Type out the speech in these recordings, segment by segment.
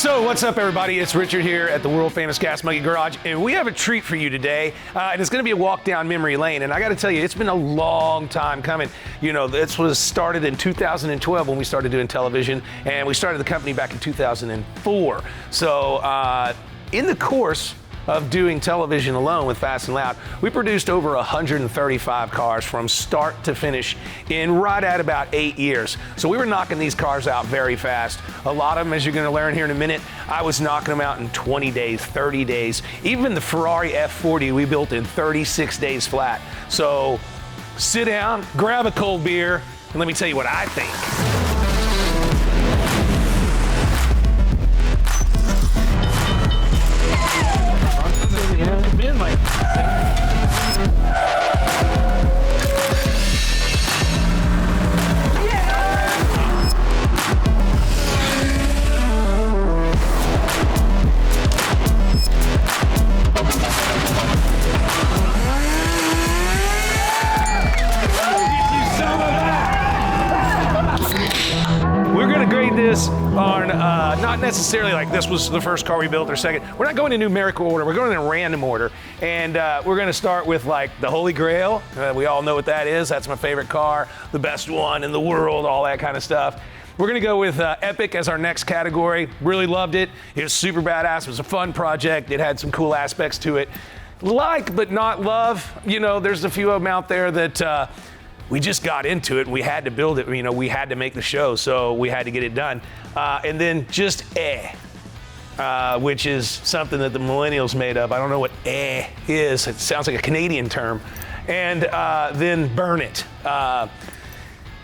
So what's up, everybody? It's Richard here at the world famous Gas Monkey Garage, and we have a treat for you today. And it's going to be a walk down memory lane. And I got to tell you, it's been a long time coming. You know, this was started in 2012 when we started doing television, and we started the company back in 2004. So in the course of doing television alone with Fast and Loud, we produced over 135 cars from start to finish in right at about 8 years. So we were knocking these cars out very fast. A lot of them, as you're going to learn here in a minute, I was knocking them out in 20 days, 30 days. Even the Ferrari F40 we built in 36 days flat. So sit down, grab a cold beer, and let me tell you what I think. We're going to grade this on not necessarily like this was the first car we built or second. We're not going in numerical order. We're going in a random order. And we're going to start with like the Holy Grail. We all know what that is. That's my favorite car, the best one in the world, all that kind of stuff. We're going to go with Epic as our next category. Really loved it. It was super badass. It was a fun project. It had some cool aspects to it. Like, but not love. You know, there's a few of them out there that we just got into it. We had to build it. You know, we had to make the show, so we had to get it done. And then just which is something that the millennials made up. I don't know what is. It sounds like a Canadian term. And then burn it.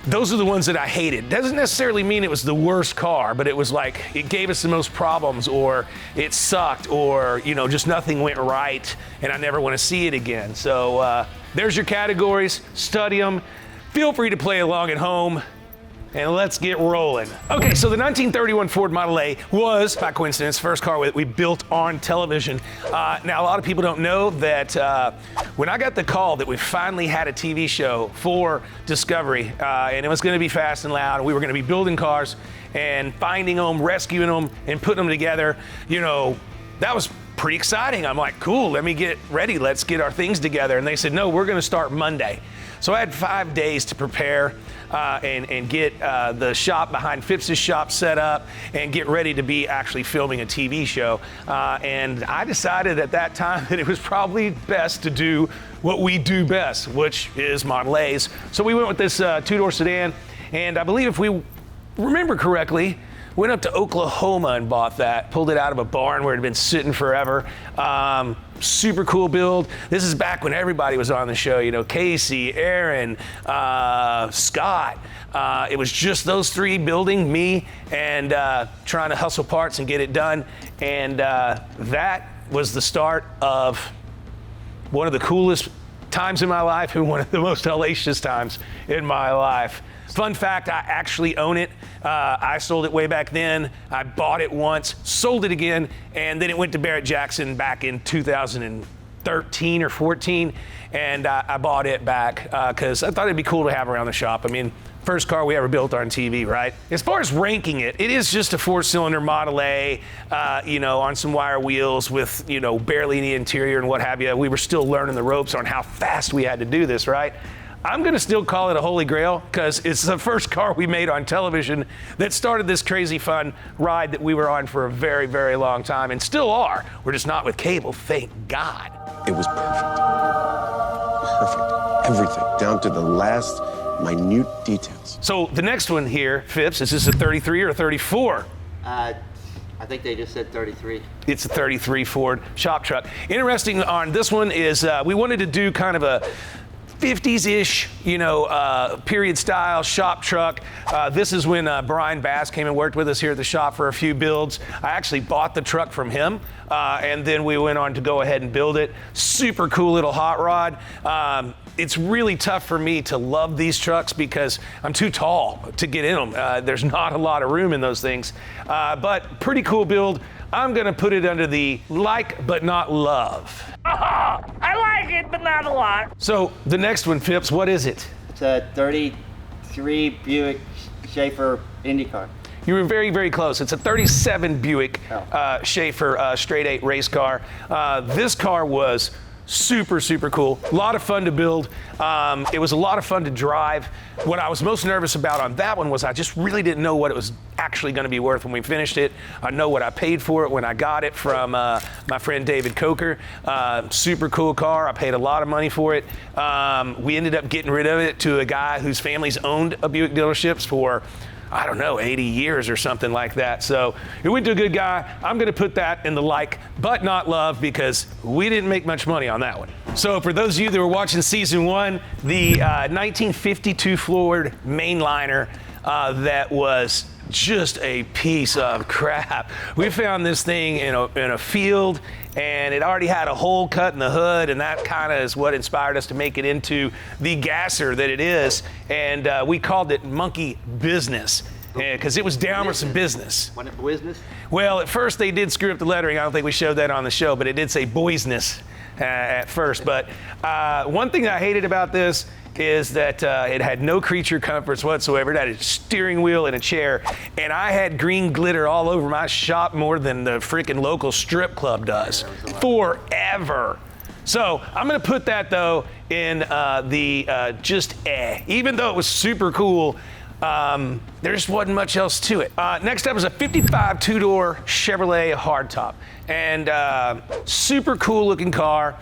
Those are the ones that I hated. Doesn't necessarily mean it was the worst car, but it was like, it gave us the most problems, or it sucked, or, you know, just nothing went right, and I never want to see it again. So there's your categories. Study them. Feel free to play along at home. And let's get rolling. Okay, so the 1931 Ford Model A was, by coincidence, the first car that we built on television. Now, a lot of people don't know that when I got the call that we finally had a TV show for Discovery, and it was gonna be Fast and Loud, and we were gonna be building cars and finding them, rescuing them, and putting them together, you know, that was pretty exciting. I'm like, cool, let me get ready. Let's get our things together. And they said, no, we're gonna start Monday. So I had 5 days to prepare and get the shop behind Phipps's shop set up and get ready to be actually filming a TV show. And I decided at that time that it was probably best to do what we do best, which is Model A's. So we went with this two-door sedan, and I believe if we remember correctly, went up to Oklahoma and bought that, pulled it out of a barn where it had been sitting forever. Super cool build. This is back when everybody was on the show, you know, Casey, Aaron, Scott. It was just those three building, me, and trying to hustle parts and get it done. And that was the start of one of the coolest times in my life and one of the most hellacious times in my life. Fun fact, I actually own it. I sold it way back then. I bought it once, sold it again, and then it went to Barrett Jackson back in 2013 or 14, and I bought it back because I thought it'd be cool to have around the shop. I mean, first car we ever built on TV, right? As far as ranking it, it is just a 4-cylinder Model A, you know, on some wire wheels with, you know, barely any interior and what have you. We were still learning the ropes on how fast we had to do this, right? I'm gonna still call it a holy grail because it's the first car we made on television that started this crazy fun ride that we were on for a very, very long time and still are. We're just not with cable, thank God. It was perfect. Perfect. Everything, down to the last minute details. So the next one here, Phipps, is this a 33 or a 34? I think they just said 33. It's a 33 Ford shop truck. Interesting on this one is we wanted to do kind of a 50s-ish, you know, period style shop truck. This is when Brian Bass came and worked with us here at the shop for a few builds. I actually bought the truck from him, and then we went on to go ahead and build it. Super cool little hot rod. It's really tough for me to love these trucks because I'm too tall to get in them. There's not a lot of room in those things, but pretty cool build. I'm gonna put it under the like but not love. I like it, but not a lot. So the next one, Phipps, what is it? It's a 33 Buick Schaefer IndyCar. You were very, very close. It's a 37 Buick Schaefer straight 8 race car. This car was super, super cool. A lot of fun to build. It was a lot of fun to drive. What I was most nervous about on that one was I just really didn't know what it was actually going to be worth when we finished it. I know what I paid for it when I got it from my friend David Coker. Super cool car. I paid a lot of money for it. We ended up getting rid of it to a guy whose family's owned a Buick dealerships for, I don't know, 80 years or something like that. So it went to a good guy. I'm gonna put that in the like, but not love, because we didn't make much money on that one. So for those of you that were watching season 1, the 1952 Ford mainliner that was just a piece of crap. We found this thing in a field, and it already had a hole cut in the hood, and that kind of is what inspired us to make it into the gasser that it is. And we called it Monkey Business, because it was down with some business. Wasn't it business? Well, at first they did screw up the lettering. I don't think we showed that on the show, but it did say Boysness at first. But one thing I hated about this is that it had no creature comforts whatsoever. It had a steering wheel and a chair, and I had green glitter all over my shop more than the freaking local strip club does. Forever. So I'm gonna put that though in even though it was super cool, there just wasn't much else to it. Next up is a 55 two-door Chevrolet hardtop, and super cool looking car.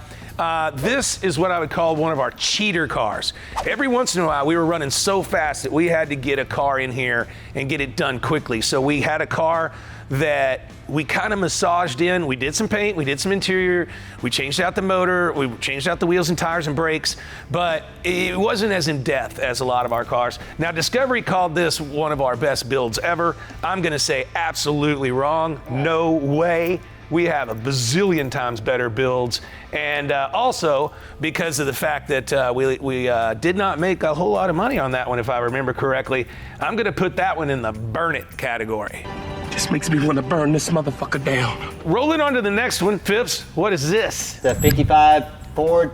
This is what I would call one of our cheater cars. Every once in a while, we were running so fast that we had to get a car in here and get it done quickly. So we had a car that we kind of massaged in. We did some paint, we did some interior, we changed out the motor, we changed out the wheels and tires and brakes, but it wasn't as in-depth as a lot of our cars. Now, Discovery called this one of our best builds ever. I'm gonna say absolutely wrong. No way. We have a bazillion times better builds, and also because of the fact that we did not make a whole lot of money on that one, if I remember correctly, I'm gonna put that one in the burn it category. This makes me want to burn this motherfucker down. Rolling on to the next one, Phipps, what is this? The 55 Ford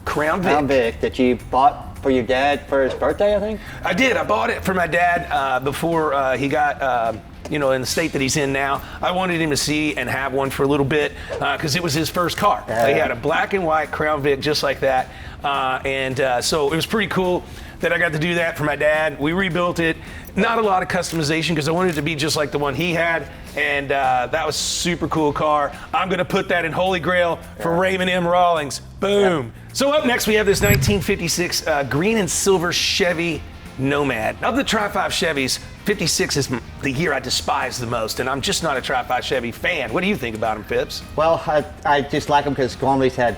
Crown Vic. Crown Vic that you bought for your dad for his birthday, I think? I did. I bought it for my dad before he got in the state that he's in now. I wanted him to see and have one for a little bit because it was his first car. He had a black and white Crown Vic just like that. So it was pretty cool that I got to do that for my dad. We rebuilt it. Not a lot of customization because I wanted it to be just like the one he had. And that was a super cool car. I'm gonna put that in Holy Grail for Raymond M. Rawlings. Boom. Yep. So up next we have this 1956 green and silver Chevy Nomad. Of the Tri-5 Chevys, 56 is the year I despise the most, and I'm just not a Tri-5 Chevy fan. What do you think about them, Phipps? Well, I just like them because Gormley's had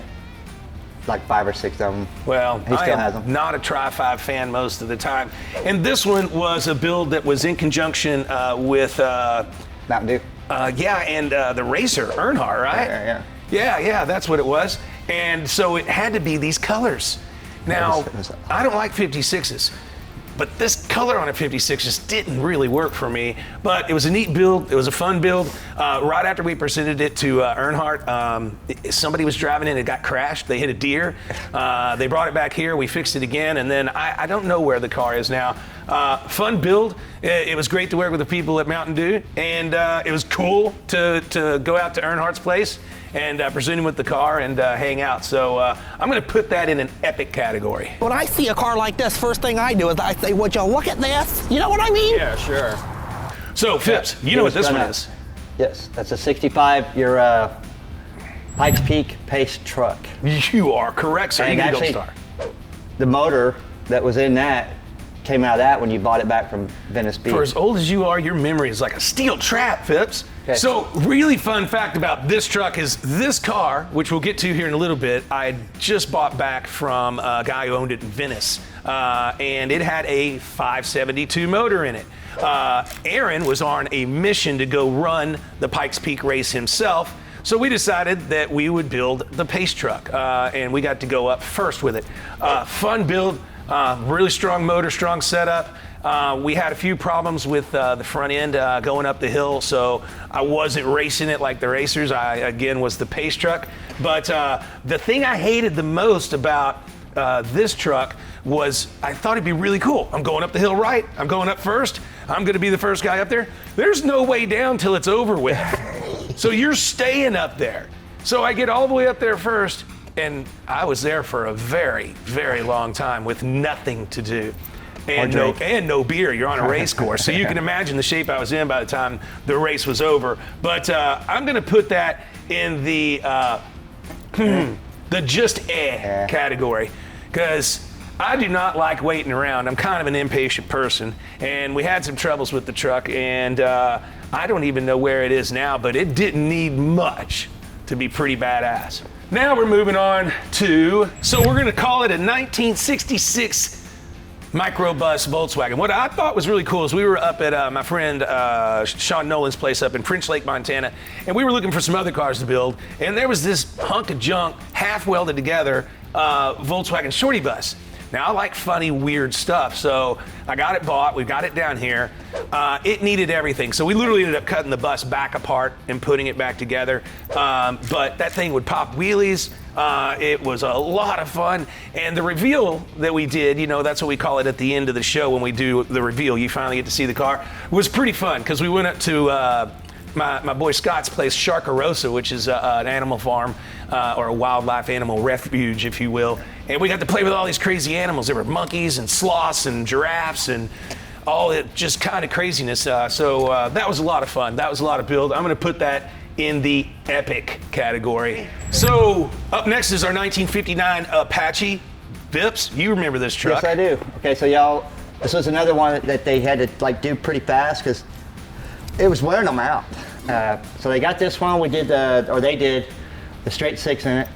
like 5 or 6 of them. Well, he still has them. Not a Tri-5 fan most of the time. And this one was a build that was in conjunction with Mountain Dew. And the racer, Earnhardt, right? Yeah, that's what it was. And so it had to be these colors. Now, I don't like 56s. But this color on a 56 just didn't really work for me. But it was a neat build. It was a fun build. Right after we presented it to Earnhardt, somebody was driving in and it got crashed. They hit a deer. They brought it back here. We fixed it again. And then I don't know where the car is now. Fun build. It was great to work with the people at Mountain Dew. And it was cool to go out to Earnhardt's place and present him with the car and hang out. So I'm gonna put that in an epic category. When I see a car like this, first thing I do is I say, would you look at this? You know what I mean? Yeah, sure. So Phipps, you know what this one is. Yes, that's a 65, your Pikes Peak Pace truck. You are correct, sir. And You can actually, go star. the motor that was in that came out of that when you bought it back from Venice Beach. For as old as you are, your memory is like a steel trap, Phipps. Okay. So, really fun fact about this truck is this car, which we'll get to here in a little bit, I just bought back from a guy who owned it in Venice. And it had a 572 motor in it. Aaron was on a mission to go run the Pikes Peak race himself. So we decided that we would build the Pace truck, and we got to go up first with it. Fun build, really strong motor, strong setup. We had a few problems with the front end going up the hill, so I wasn't racing it like the racers. I, again, was the Pace truck. But the thing I hated the most about this truck was I thought it'd be really cool. I'm going up the hill right, I'm going up first. I'm gonna be the first guy up there. There's no way down till it's over with. So you're staying up there. So I get all the way up there first, and I was there for a very, very long time with nothing to do. And no beer. You're on a race course. So you can imagine the shape I was in by the time the race was over. But I'm gonna put that in the just category, because I do not like waiting around. I'm kind of an impatient person, and we had some troubles with the truck, and I don't even know where it is now, but it didn't need much to be pretty badass. Now we're moving on to, so we're gonna call it a 1966 microbus Volkswagen. What I thought was really cool is we were up at my friend Sean Nolan's place up in French Lake, Montana, and we were looking for some other cars to build, and there was this hunk of junk, half welded together, Volkswagen Shorty bus. Now I like funny, weird stuff, so I got it bought, we got it down here. It needed everything, so we literally ended up cutting the bus back apart and putting it back together, but that thing would pop wheelies. It was a lot of fun, and the reveal that we did, you know, that's what we call it at the end of the show when we do the reveal, you finally get to see the car, was pretty fun, because we went up to my boy Scott's place, Sharkarosa, which is an animal farm, or a wildlife animal refuge, if you will, and we got to play with all these crazy animals. There were monkeys and sloths and giraffes and all it just kind of craziness, so that was a lot of fun. That was a lot of build. I'm going to put that in the epic category. So up next is our 1959 Apache Vips. You remember this truck? Yes, I do. Okay, so y'all, this was another one that they had to like do pretty fast because it was wearing them out. So they got this one. We did they did the straight six in it,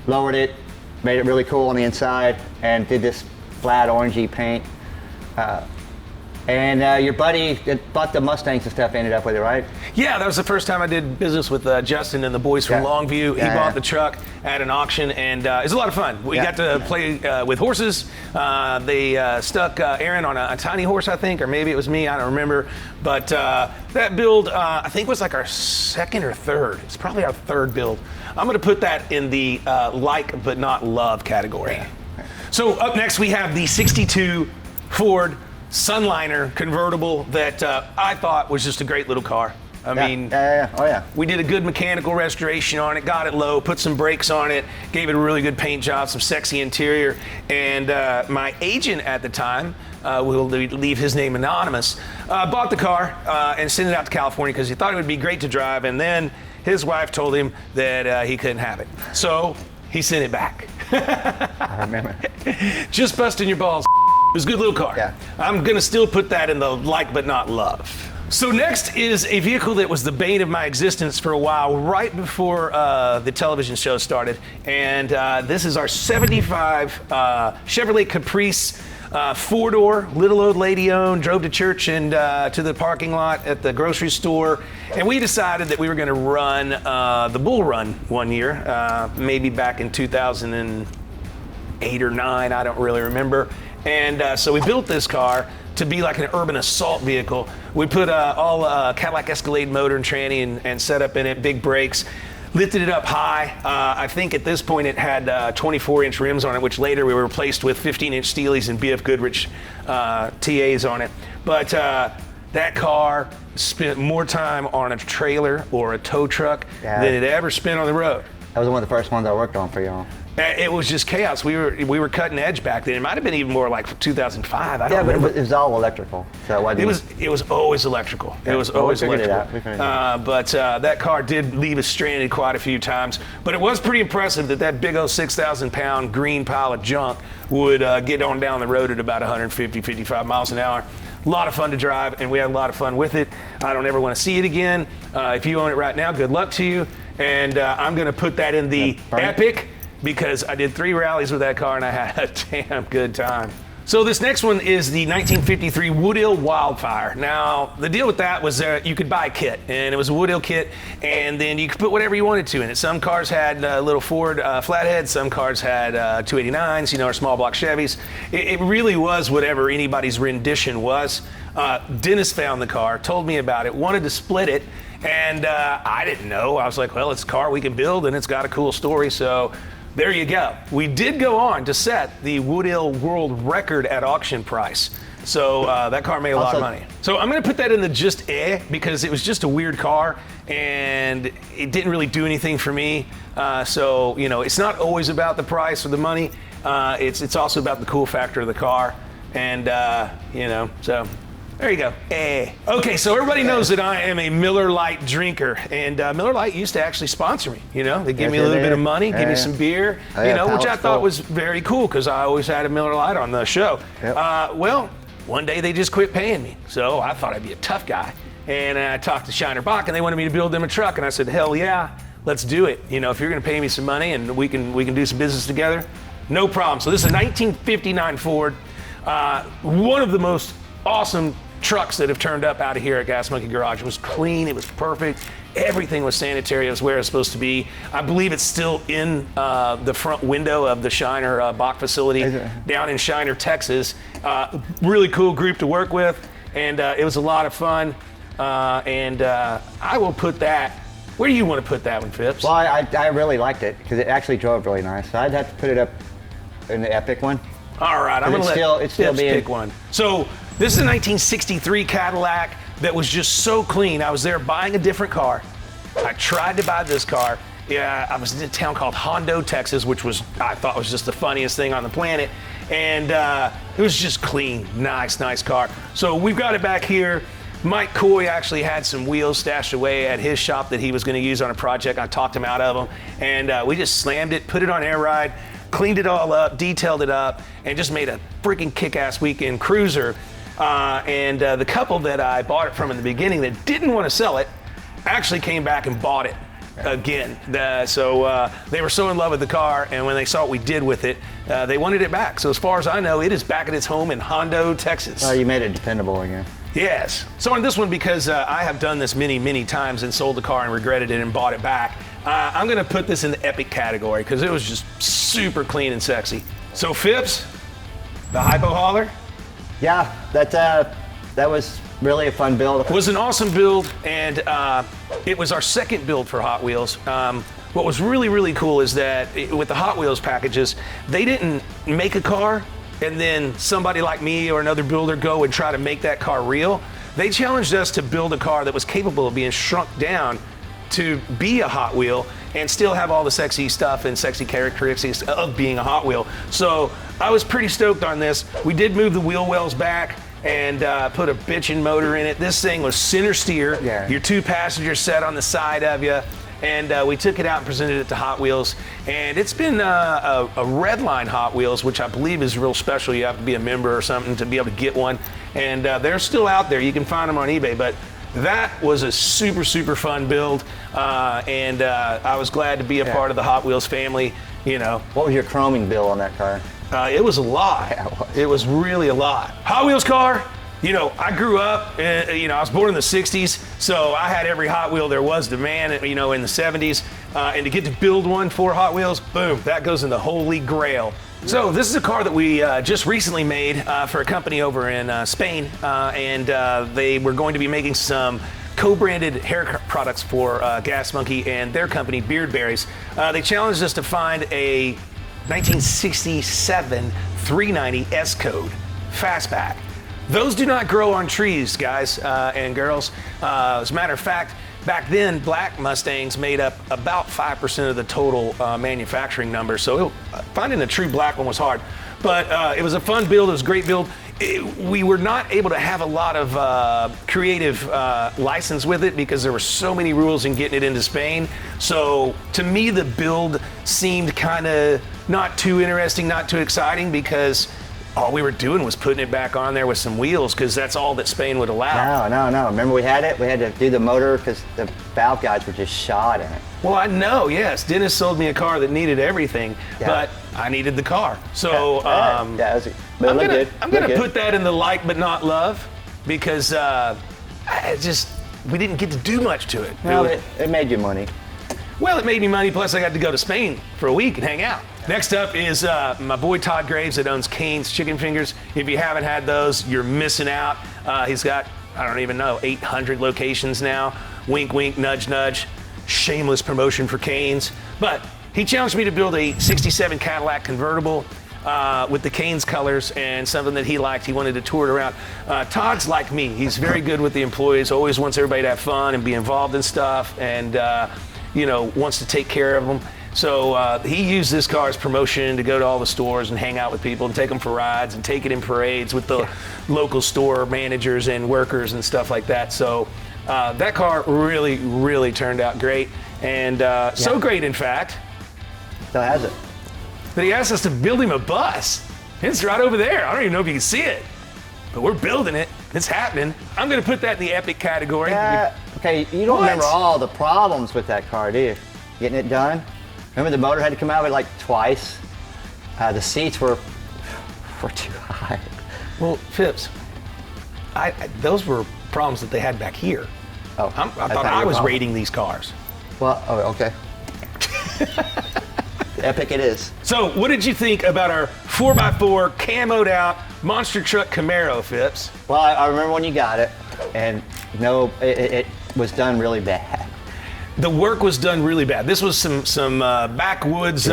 lowered it, made it really cool on the inside, and did this flat orangey paint. And your buddy that bought the Mustangs and stuff ended up with it, right? Yeah, that was the first time I did business with Justin and the boys from Longview. He bought the truck at an auction, and it was a lot of fun. We got to play with horses. They stuck Aaron on a tiny horse, I think, or maybe it was me, I don't remember. But that build, I think, was like our second or third. It's probably our third build. I'm going to put that in the like but not love category. So up next, we have the 62 Ford Sunliner convertible that I thought was just a great little car. I mean, we did a good mechanical restoration on it, got it low, put some brakes on it, gave it a really good paint job, some sexy interior, and my agent at the time, we'll leave his name anonymous, bought the car and sent it out to California because he thought it would be great to drive, and then his wife told him that he couldn't have it. So he sent it back. I remember. Just busting your balls. It was a good little car. Yeah. I'm gonna still put that in the like but not love. So next is a vehicle that was the bane of my existence for a while, right before the television show started. And this is our 75 Chevrolet Caprice, four-door, little old lady owned, drove to church and to the parking lot at the grocery store. And we decided that we were gonna run the Bull Run one year, maybe back in 2008 or 9, I don't really remember. And so we built this car to be like an urban assault vehicle. We put all Cadillac Escalade motor and tranny and set up in it, big brakes, lifted it up high. I think at this point it had 24-inch rims on it, which later we replaced with 15-inch Steelies and BF Goodrich TAs on it. But that car spent more time on a trailer or a tow truck than it ever spent on the road. That was one of the first ones I worked on for y'all. It was just chaos. We were cutting edge back then. It might have been even more like 2005. I don't remember. But it was all electrical. So it was always electrical. It was always electrical. But that car did leave us stranded quite a few times. But it was pretty impressive that big old 6,000-pound green pile of junk would get on down the road at about 150, 55 miles an hour. A lot of fun to drive, and we had a lot of fun with it. I don't ever want to see it again. If you own it right now, good luck to you. And I'm going to put that in the epic, because I did 3 rallies with that car and I had a damn good time. So this next one is the 1953 Woodill Wildfire. Now, the deal with that was you could buy a kit, and it was a Woodill kit, and then you could put whatever you wanted to in it. Some cars had little Ford flatheads, some cars had 289s, or small block Chevys. It really was whatever anybody's rendition was. Dennis found the car, told me about it, wanted to split it, and I didn't know. I was like, well, it's a car we can build, and it's got a cool story, so there you go. We did go on to set the Woodill world record at auction price. So that car made a lot of Also- money. So I'm gonna put that in the just because it was just a weird car and it didn't really do anything for me. So, you know, it's not always about the price or the money. It's also about the cool factor of the car. And, you know, so there you go. Okay, so everybody knows that I am a Miller Lite drinker, and Miller Lite used to actually sponsor me. You know, they give me a little bit of money, give me some beer, you know, which I thought was very cool because I always had a Miller Lite on the show. Yep. Well, one day they just quit paying me, so I thought I'd be a tough guy, and I talked to Shiner Bach, and they wanted me to build them a truck, and I said, hell yeah, let's do it. You know, if you're going to pay me some money and we can do some business together, no problem. So this is a 1959 Ford, one of the most awesome trucks that have turned up out of here at Gas Monkey Garage. It was clean, it was perfect, everything was sanitary, it was where it was supposed to be. I believe it's still in the front window of the Shiner Bach facility down in Shiner, Texas. Really cool group to work with, and it was a lot of fun. I will put that, where do you want to put that one, Phipps? Well, I really liked it because it actually drove really nice. So I'd have to put it up in the Epic one. All right, I'm going to let it's still Phipps being- pick one. So this is a 1963 Cadillac that was just so clean. I was there buying a different car. I tried to buy this car. Yeah, I was in a town called Hondo, Texas, which I thought was just the funniest thing on the planet. And it was just clean, nice car. So we've got it back here. Mike Coy actually had some wheels stashed away at his shop that he was going to use on a project. I talked him out of them, and we just slammed it, put it on air ride, cleaned it all up, detailed it up, and just made a freaking kick-ass weekend cruiser. The couple that I bought it from in the beginning that didn't want to sell it actually came back and bought it again. So they were so in love with the car, and when they saw what we did with it, they wanted it back. So as far as I know, it is back at its home in Hondo, Texas. Oh, you made it dependable again. Yes. So on this one, because I have done this many times and sold the car and regretted it and bought it back, I'm going to put this in the epic category because it was just super clean and sexy. So Phipps, the Hypo Hauler, Yeah, that was really a fun build. was an awesome build, and it was our second build for Hot Wheels. What was really cool is that with the Hot Wheels packages, they didn't make a car and then somebody like me or another builder go and try to make that car real. They challenged us to build a car that was capable of being shrunk down to be a Hot Wheel and still have all the sexy stuff and sexy characteristics of being a Hot Wheel. So I was pretty stoked on this. We did move the wheel wells back and put a bitchin' motor in it. This thing was center steer, your 2 passengers sat on the side of you, and we took it out and presented it to Hot Wheels. And it's been a Redline Hot Wheels, which I believe is real special. You have to be a member or something to be able to get one. And they're still out there. You can find them on eBay. But that was a super fun build. I was glad to be a part of the Hot Wheels family, you know. What was your chroming bill on that car? It was a lot. Yeah, it was. It was really a lot. Hot Wheels car, you know, I grew up, you know, I was born in the 60s, so I had every Hot Wheel there was to man, you know, in the 70s. And to get to build one for Hot Wheels, boom, that goes in the holy grail. So this is a car that we just recently made for a company over in Spain, and they were going to be making some co-branded hair products for Gas Monkey and their company, Beardberries. They challenged us to find a 1967 390 S-Code fastback. Those do not grow on trees, guys and girls. As a matter of fact, back then, black Mustangs made up about 5% of the total manufacturing number, so finding a true black one was hard. But it was a fun build, it was a great build. We were not able to have a lot of creative license with it because there were so many rules in getting it into Spain. So to me, the build seemed kind of not too interesting, not too exciting, because all we were doing was putting it back on there with some wheels because that's all that Spain would allow. No. Remember we had it? We had to do the motor because the valve guides were just shot in it. Well, I know, yes. Dennis sold me a car that needed everything, but I needed the car. So it was, but it looked good. I'm going to put that in the like but not love because we didn't get to do much to it. No, it made you money. Well, it made me money, plus I got to go to Spain for a week and hang out. Next up is my boy Todd Graves that owns Cane's Chicken Fingers. If you haven't had those, you're missing out. He's got, I don't even know, 800 locations now. Wink, wink, nudge, nudge. Shameless promotion for Cane's. But he challenged me to build a 67 Cadillac convertible. with the Canes colors and something that he liked. He wanted to tour it around. Todd's like me. He's very good with the employees, always wants everybody to have fun and be involved in stuff, and wants to take care of them. So he used this car as promotion to go to all the stores and hang out with people and take them for rides and take it in parades with the local store managers and workers and stuff like that. So that car really, really turned out great. And so great, in fact, Still has it. that he asked us to build him a bus. It's right over there. I don't even know if you can see it, but we're building it. It's happening. I'm going to put that in the epic category. Okay, you don't What? remember all the problems with that car, do you? Getting it done? Remember the motor had to come out of it like twice? The seats were too high. Well, Phipps, those were problems that they had back here. Oh, I thought I was rating these cars. Well, okay. Epic it is. So, what did you think about our 4x4 camoed out monster truck Camaro, Phipps? Well, I remember when you got it, and no, it was done really bad. The work was done really bad. This was some backwoods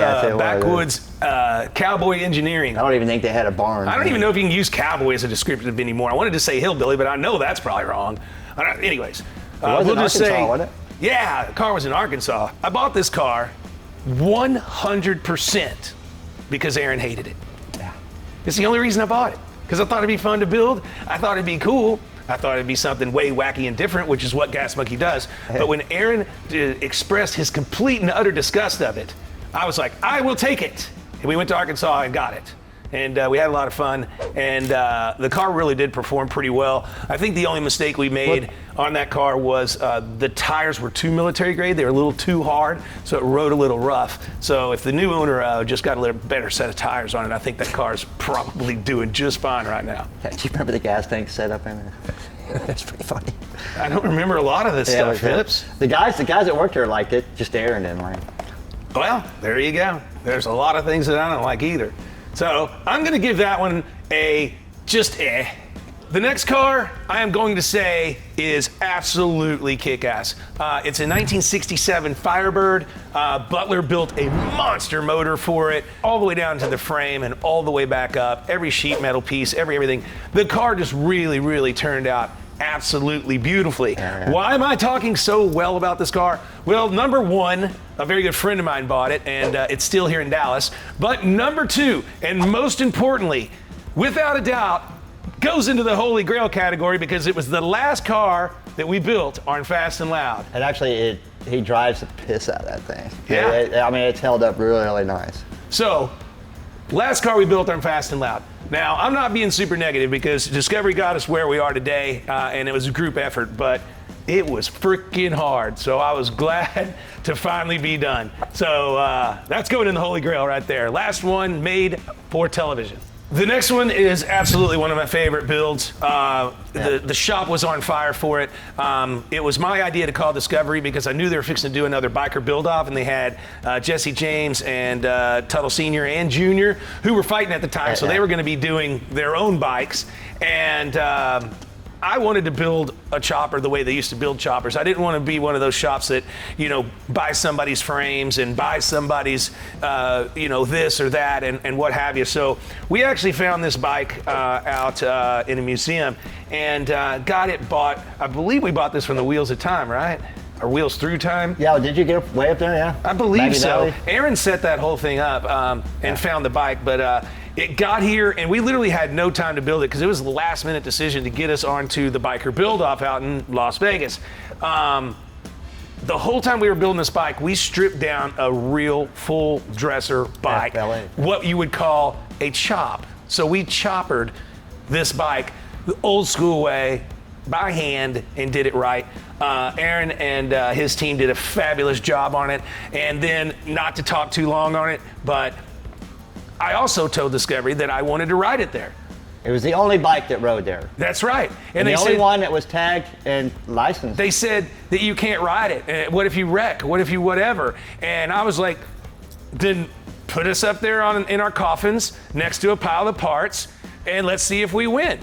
cowboy engineering. I don't even think they had a barn. I don't even know if you can use cowboy as a descriptive anymore. I wanted to say hillbilly, but I know that's probably wrong. Anyways, was in Arkansas, wasn't it? Yeah, the car was in Arkansas. I bought this car 100% because Aaron hated it. Yeah. It's the only reason I bought it, because I thought it'd be fun to build. I thought it'd be cool. I thought it'd be something way wacky and different, which is what Gas Monkey does. But when Aaron expressed his complete and utter disgust of it, I was like, I will take it. And we went to Arkansas and got it. And we had a lot of fun. And the car really did perform pretty well. I think the only mistake we made on that car was the tires were too military grade. They were a little too hard, so it rode a little rough. So if the new owner just got a little better set of tires on it, I think that car's probably doing just fine right now. Do you remember the gas tank setup in it? That's pretty funny. I don't remember a lot of this stuff, Phipps. The guys that worked there liked it, just Aaron didn't like it. Well, there you go. There's a lot of things that I don't like either. So I'm going to give that one a just eh. The next car I am going to say is absolutely kick-ass. It's a 1967 Firebird. Butler built a monster motor for it, all the way down to the frame and all the way back up. Every sheet metal piece, everything. The car just really, really turned out absolutely beautifully. Why am I talking so well about this car? Well, number one, a very good friend of mine bought it, and it's still here in Dallas. But number two, and most importantly, without a doubt, goes into the Holy Grail category because it was the last car that we built on Fast and Loud. And actually, he drives the piss out of that thing. Yeah. I mean, it's held up really, really nice. So, last car we built on Fast and Loud. Now, I'm not being super negative because Discovery got us where we are today, and it was a group effort, but it was freaking hard. So I was glad to finally be done. So that's going in the Holy Grail right there. Last one made for television. The next one is absolutely one of my favorite builds. The shop was on fire for it. It was my idea to call Discovery because I knew they were fixing to do another biker build-off, and they had Jesse James and Tuttle Sr. and Jr. who were fighting at the time, so they were going to be doing their own bikes. And I wanted to build a chopper the way they used to build choppers. I didn't want to be one of those shops that, buy somebody's frames and buy somebody's, this or that and what have you. So we actually found this bike out in a museum and got it bought. I believe we bought this from the Wheels of Time, right? Or Wheels Through Time. Yeah, did you get way up there? Yeah. I believe Maggie so. Valley? Aaron set that whole thing up and found the bike, but it got here and we literally had no time to build it because it was the last minute decision to get us onto the biker build-off out in Las Vegas. The whole time we were building this bike, we stripped down a real full dresser bike, FLA. what you would call a chop. So we choppered this bike the old school way by hand and did it right. Aaron and his team did a fabulous job on it. And then, not to talk too long on it, but I also told Discovery that I wanted to ride it there. It was the only bike that rode there. That's right. And the only one that was tagged and licensed. They said that you can't ride it. What if you wreck? What if you whatever? And I was like, then put us up there in our coffins next to a pile of parts and let's see if we win.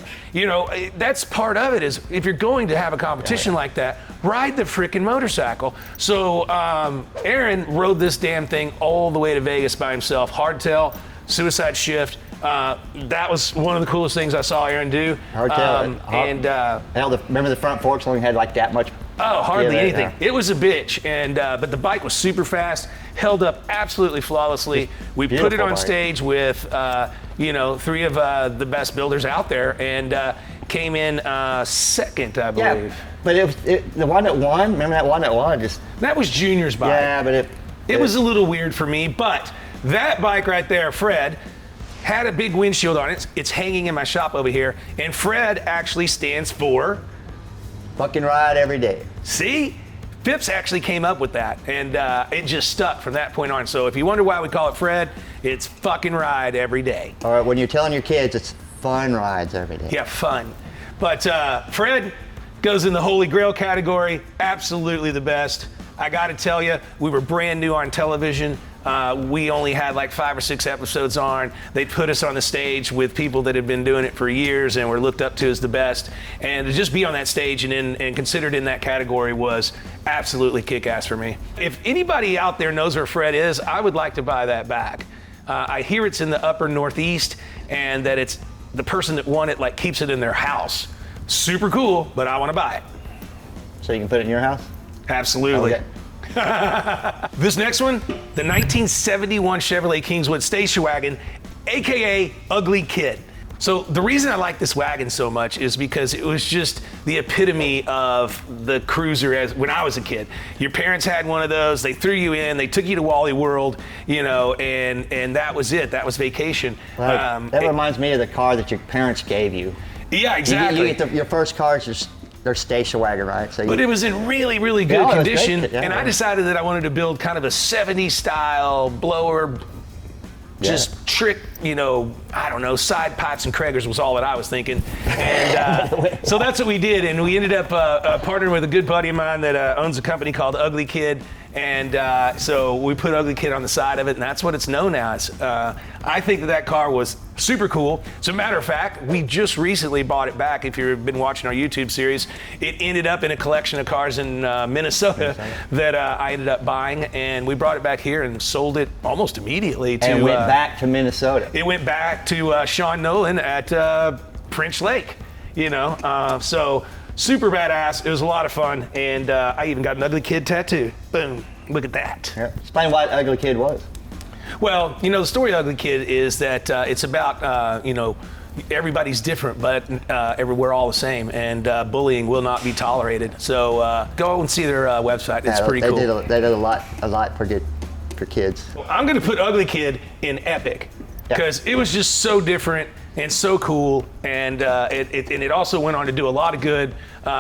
That's part of it is if you're going to have a competition like that, ride the freaking motorcycle. So Aaron rode this damn thing all the way to Vegas by himself, hardtail, suicide shift. That was one of the coolest things I saw Aaron do. Remember the front forks only had like that much. Oh, hardly Yeah, anything. yeah. It was a bitch, and but the bike was super fast, held up absolutely flawlessly. We put it Beautiful on bike. stage with, 3 of the best builders out there, and came in second, I believe. Yeah, but the one that won. Remember that one that won? That was Junior's bike. Yeah, but It was a little weird for me, but that bike right there, Fred, had a big windshield on it. It's hanging in my shop over here, and Fred actually stands for. fucking ride every day. See? Phipps actually came up with that, and it just stuck from that point on. So if you wonder why we call it Fred, it's fucking ride every day. All right, when you're telling your kids, it's fun rides every day. Yeah, fun. But Fred goes in the Holy Grail category, absolutely the best. I gotta tell you, we were brand new on television. We only had like 5 or 6 episodes on. They put us on the stage with people that had been doing it for years and were looked up to as the best. And to just be on that stage and considered in that category was absolutely kick-ass for me. If anybody out there knows where Fred is, I would like to buy that back. I hear it's in the upper Northeast and that it's the person that won it like keeps it in their house. Super cool, but I want to buy it. So you can put it in your house? Absolutely. Okay. This next one, the 1971 Chevrolet Kingswood station wagon, AKA Ugly Kid. So the reason I like this wagon so much is because it was just the epitome of the cruiser as when I was a kid. Your parents had one of those, they threw you in, they took you to Wally World, and that was it, that was vacation. Right. That reminds me of the car that your parents gave you. Yeah, exactly. You get your first car is their station wagon, right? So But it was in really, really good Yeah, it was great. condition, Yeah, and I yeah. decided that I wanted to build kind of a 70s style blower, just trick, I don't know, side pots and Kraggers was all that I was thinking. And so that's what we did, and we ended up partnering with a good buddy of mine that owns a company called Ugly Kid, and so we put Ugly Kid on the side of it, and that's what it's known as. I think that car was super cool. As a matter of fact, we just recently bought it back. If you've been watching our YouTube series, it ended up in a collection of cars in Minnesota that I ended up buying, and we brought it back here and sold it almost immediately to. And went back to Minnesota. It went back to Sean Nolan at French Lake. So super badass. It was a lot of fun, and I even got an Ugly Kid tattoo. Boom! Look at that. Yeah. Explain what Ugly Kid was. Well, the story of Ugly Kid is that it's about, everybody's different, but we're all the same, and bullying will not be tolerated. So go and see their website. It's pretty cool. They did a lot for kids. I'm going to put Ugly Kid in epic because it was just so different and so cool, and it also went on to do a lot of good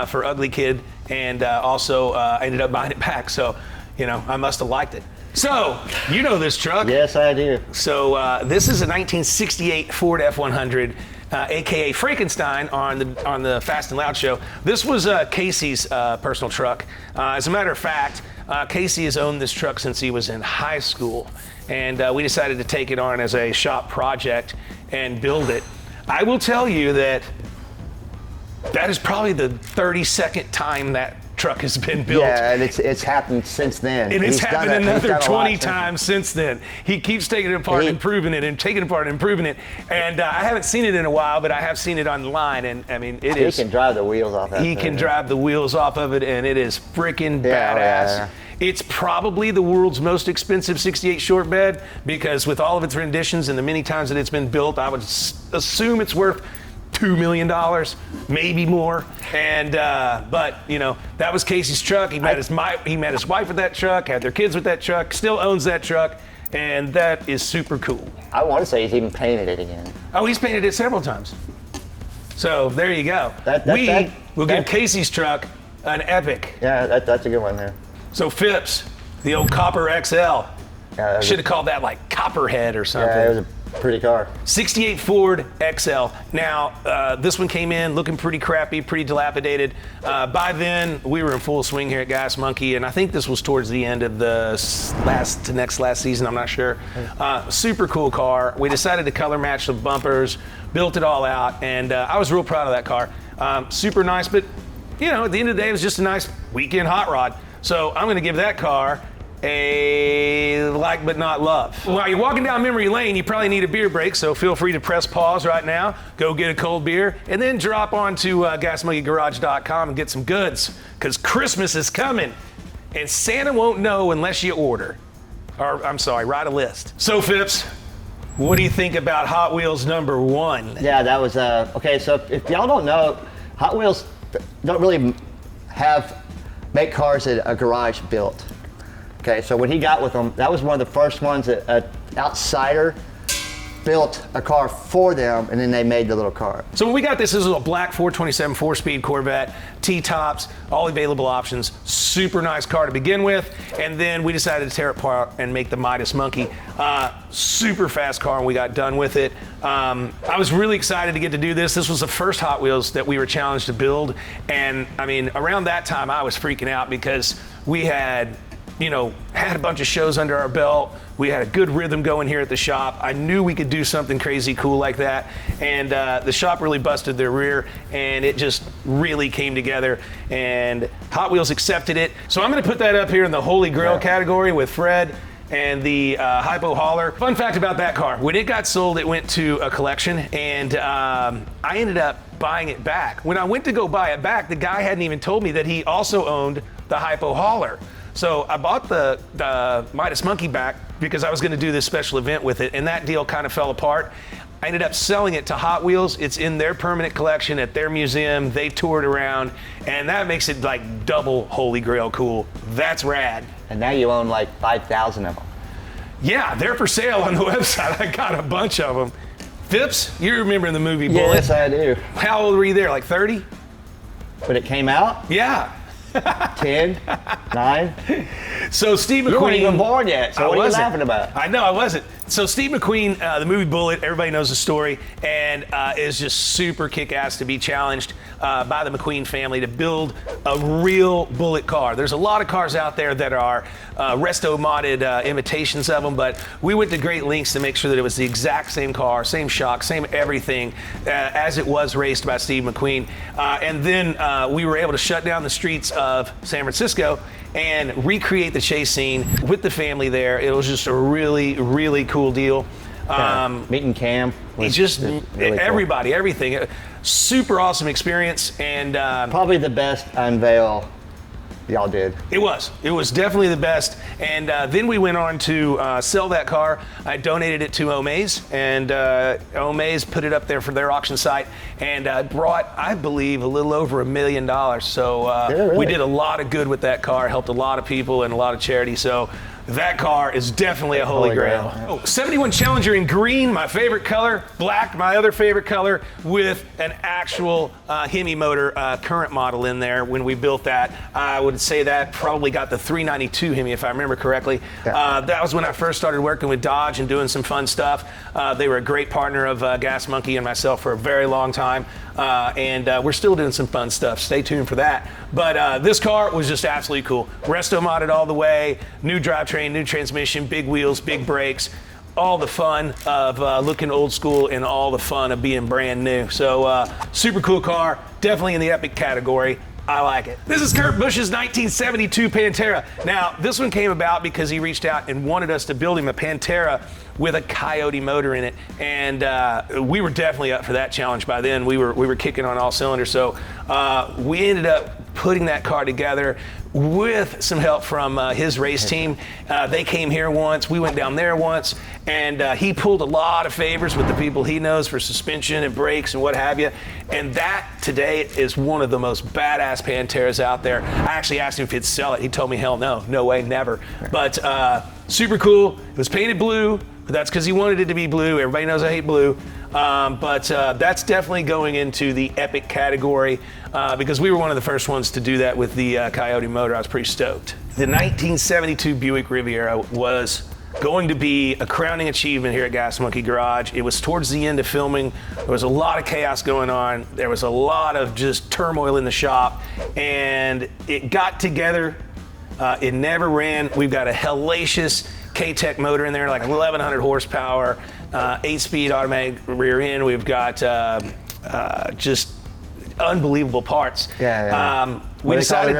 for Ugly Kid, and also ended up buying it back. So, I must have liked it. So, you know this truck. Yes, I do. So this is a 1968 Ford F100, aka Frankenstein, on the Fast and Loud show. This was Casey's personal truck. As a matter of fact, Casey has owned this truck since he was in high school, and we decided to take it on as a shop project and build it. I will tell you that is probably the 32nd time that truck has been built. Yeah, and it's happened since then. And it's happened another 20 since times since then. He keeps taking it apart and improving it and taking it apart and improving it. And I haven't seen it in a while, but I have seen it online. And I mean, it is. He can drive the wheels off that He thing, can yeah. drive the wheels off of it, and it is freaking badass. Yeah. It's probably the world's most expensive 68 short bed because with all of its renditions and the many times that it's been built, I would assume it's worth $2 million, maybe more. And but that was Casey's truck. He met his wife with that truck, had their kids with that truck, still owns that truck, and that is super cool. I want to say he's even painted it again. Oh, he's painted it several times. So there you go. We'll give Casey's truck an epic. Yeah, that's a good one there. So Phipps, the old Copper XL. Yeah, Should have called that like Copperhead or something. Yeah, it was a pretty car. 68 Ford XL. Now, this one came in looking pretty crappy, pretty dilapidated. By then, we were in full swing here at Gas Monkey, and I think this was towards the end of the last season, I'm not sure. Super cool car. We decided to color match the bumpers, built it all out, and I was real proud of that car. Super nice, but at the end of the day, it was just a nice weekend hot rod. So I'm gonna give that car a like but not love. While you're walking down memory lane, you probably need a beer break, so feel free to press pause right now, go get a cold beer, and then drop onto gasmonkeygarage.com and get some goods, because Christmas is coming, and Santa won't know unless you order. Or, I'm sorry, write a list. So, Phipps, what do you think about Hot Wheels #1? Yeah, that was, okay, so if y'all don't know, Hot Wheels don't really make cars that a garage built. Okay, so when he got with them, that was one of the first ones that an outsider built a car for them, and then they made the little car. So when we got this was a black 427 4-speed Corvette, T-tops, all available options, super nice car to begin with, and then we decided to tear it apart and make the Midas Monkey. Super fast car, and we got done with it. I was really excited to get to do this. This was the first Hot Wheels that we were challenged to build, and I mean, around that time I was freaking out because we had a bunch of shows under our belt. We had a good rhythm going here at the shop. I knew we could do something crazy cool like that. And the shop really busted their rear, and it just really came together. And Hot Wheels accepted it. So I'm gonna put that up here in the Holy Grail category with Fred and the Hypo Hauler. Fun fact about that car, when it got sold, it went to a collection, and I ended up buying it back. When I went to go buy it back, the guy hadn't even told me that he also owned the Hypo Hauler. So I bought the Midas Monkey back because I was gonna do this special event with it, and that deal kind of fell apart. I ended up selling it to Hot Wheels. It's in their permanent collection at their museum. They toured around, and that makes it like double Holy Grail cool. That's rad. And now you own like 5,000 of them. Yeah, they're for sale on the website. I got a bunch of them. Phipps, you remember the movie Bullet? Yes, I do. How old were you there, like 30? When it came out? Yeah. 10, 9. So Steve McQueen. You weren't even born yet, so what are you laughing about? I know, I wasn't. So Steve McQueen, the movie Bullet, everybody knows the story, and is just super kick-ass to be challenged by the McQueen family to build a real Bullet car. There's a lot of cars out there that are resto-modded imitations of them, but we went to great lengths to make sure that it was the exact same car, same shock, same everything, as it was raced by Steve McQueen. And then we were able to shut down the streets of San Francisco and recreate the chase scene with the family there. It was just a really, really cool deal. Meeting Cam. He's just really everybody, everything. Super awesome experience, and probably the best unveil y'all did. It was definitely the best. And then we went on to sell that car. I donated it to Omaze, and Omaze put it up there for their auction site, and brought, I believe, a little over $1 million. So really? We did a lot of good with that car, helped a lot of people and a lot of charity. So that car is definitely a holy grail. Oh, 71 Challenger in green, my favorite color. Black, my other favorite color, with an actual Hemi motor current model in there. When we built that, I would say that probably got the 392 Hemi, if I remember correctly. Yeah. That was when I first started working with Dodge and doing some fun stuff. They were a great partner of Gas Monkey and myself for a very long time. And we're still doing some fun stuff. Stay tuned for that. But this car was just absolutely cool. Resto modded all the way, new drivetrain, new transmission, big wheels, big brakes, all the fun of looking old school and all the fun of being brand new. So super cool car, definitely in the epic category. I like it. This is Kurt Busch's 1972 Pantera. Now, this one came about because he reached out and wanted us to build him a Pantera with a Coyote motor in it, and we were definitely up for that challenge by then. We were kicking on all cylinders, so we ended up putting that car together with some help from his race team. They came here once, we went down there once, and he pulled a lot of favors with the people he knows for suspension and brakes and what have you. And that today is one of the most badass Panteras out there. I actually asked him if he'd sell it. He told me, hell no, no way, never. But super cool. It was painted blue, but that's because he wanted it to be blue. Everybody knows I hate blue. But that's definitely going into the epic category because we were one of the first ones to do that with the Coyote motor. I was pretty stoked. The 1972 Buick Riviera was going to be a crowning achievement here at Gas Monkey Garage. It was towards the end of filming. There was a lot of chaos going on. There was a lot of just turmoil in the shop, and it got together. It never ran. We've got a hellacious K-Tech motor in there, like 1,100 horsepower, 8-speed automatic rear end. We've got just unbelievable parts. Yeah. we decided.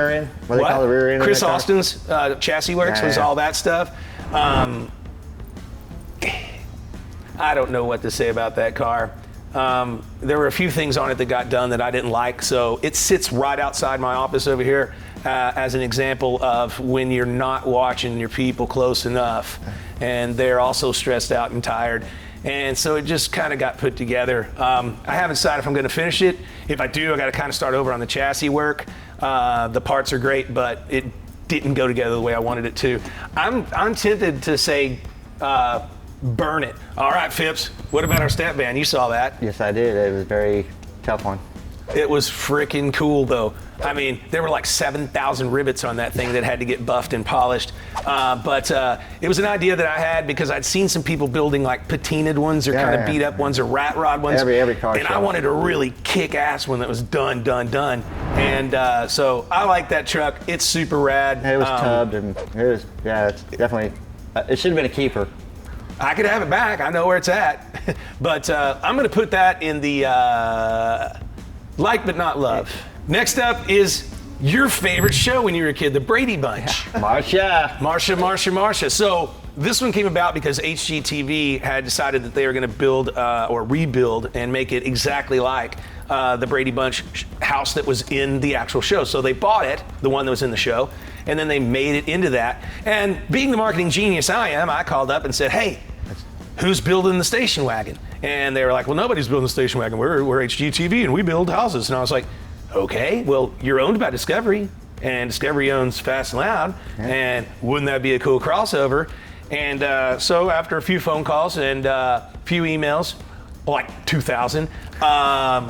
What do they call the rear end? Chris Austin's chassis works was all that stuff. I don't know what to say about that car. There were a few things on it that got done that I didn't like, so it sits right outside my office over here as an example of when you're not watching your people close enough, and they're also stressed out and tired. And so it just kind of got put together. I haven't decided if I'm going to finish it. If I do, I got to kind of start over on the chassis work. The parts are great, but it didn't go together the way I wanted it to. I'm tempted to say burn it. All right, Phipps, what about our step band? You saw that. Yes, I did. It was a very tough one. It was freaking cool, though. I mean, there were like 7,000 rivets on that thing that had to get buffed and polished. But it was an idea that I had because I'd seen some people building like patinaed ones or kind of beat up ones or rat rod ones. Every car and show. I wanted a really kick-ass one that was done. And so I like that truck. It's super rad. It was tubbed and it was, it's definitely, it should have been a keeper. I could have it back. I know where it's at. But I'm going to put that in the like but not love. Next up is your favorite show when you were a kid, the Brady Bunch. Marsha. So this one came about because HGTV had decided that they were going to build or rebuild and make it exactly like the Brady Bunch house that was in the actual show. So they bought it, the one that was in the show, and then they made it into that. And being the marketing genius I am, I called up and said, hey, who's building the station wagon? And they were like, well, nobody's building the station wagon. We're HGTV and we build houses. And I was like, okay, well, you're owned by Discovery, and Discovery owns Fast and Loud, and wouldn't that be a cool crossover? And so after a few phone calls and a few emails, like 2,000,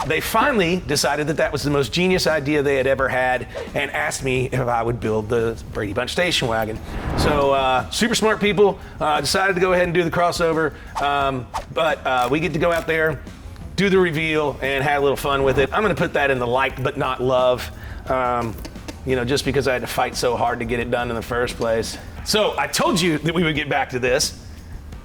they finally decided that that was the most genius idea they had ever had and asked me if I would build the Brady Bunch station wagon. So super smart people decided to go ahead and do the crossover, but we get to go out there, do the reveal, and have a little fun with it. I'm going to put that in the like but not love, just because I had to fight so hard to get it done in the first place. So I told you that we would get back to this.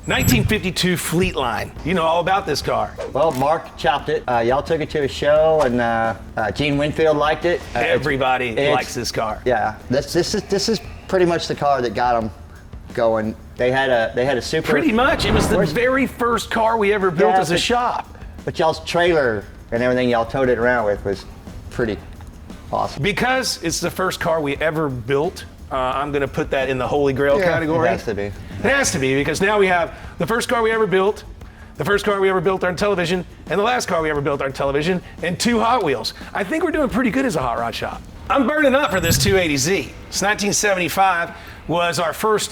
1952 Fleetline. You know all about this car. Well, Mark chopped it. Y'all took it to a show, and Gene Winfield liked it. Everybody likes this car. Yeah, this is pretty much the car that got them going. They had a super. Pretty much, it was the very first car we ever built as a shop. But y'all's trailer and everything y'all towed it around with was pretty awesome. Because it's the first car we ever built, I'm going to put that in the Holy Grail category. It has to be. It has to be, because now we have the first car we ever built, the first car we ever built on television, and the last car we ever built on television, and 2 Hot Wheels. I think we're doing pretty good as a hot rod shop. I'm burning up for this 280Z. It's 1975 was our first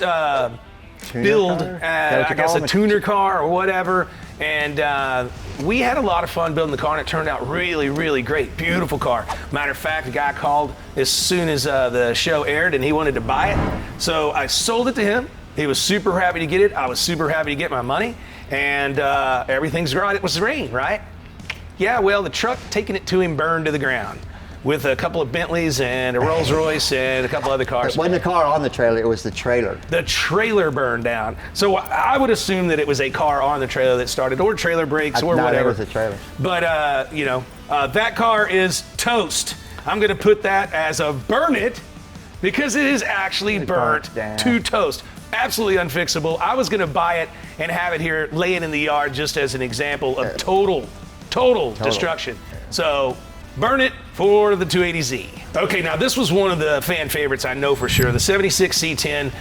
build, I guess a tuner car or whatever. And we had a lot of fun building the car, and it turned out really, really great. Beautiful car. Matter of fact, a guy called as soon as the show aired, and he wanted to buy it. So I sold it to him. He was super happy to get it. I was super happy to get my money. And everything's right. It was rain, right? Yeah, well, the truck taking it to him burned to the ground with a couple of Bentleys and a Rolls Royce and a couple other cars. It wasn't the car on the trailer, it was the trailer. The trailer burned down. So I would assume that it was a car on the trailer that started, or trailer brakes, or whatever. It was a trailer. But, that car is toast. I'm going to put that as a burn it, because it is actually burnt to toast. Absolutely unfixable. I was going to buy it and have it here laying in the yard just as an example of total destruction. So burn it for the 280Z. Okay, now this was one of the fan favorites, I know for sure. The 76 C10.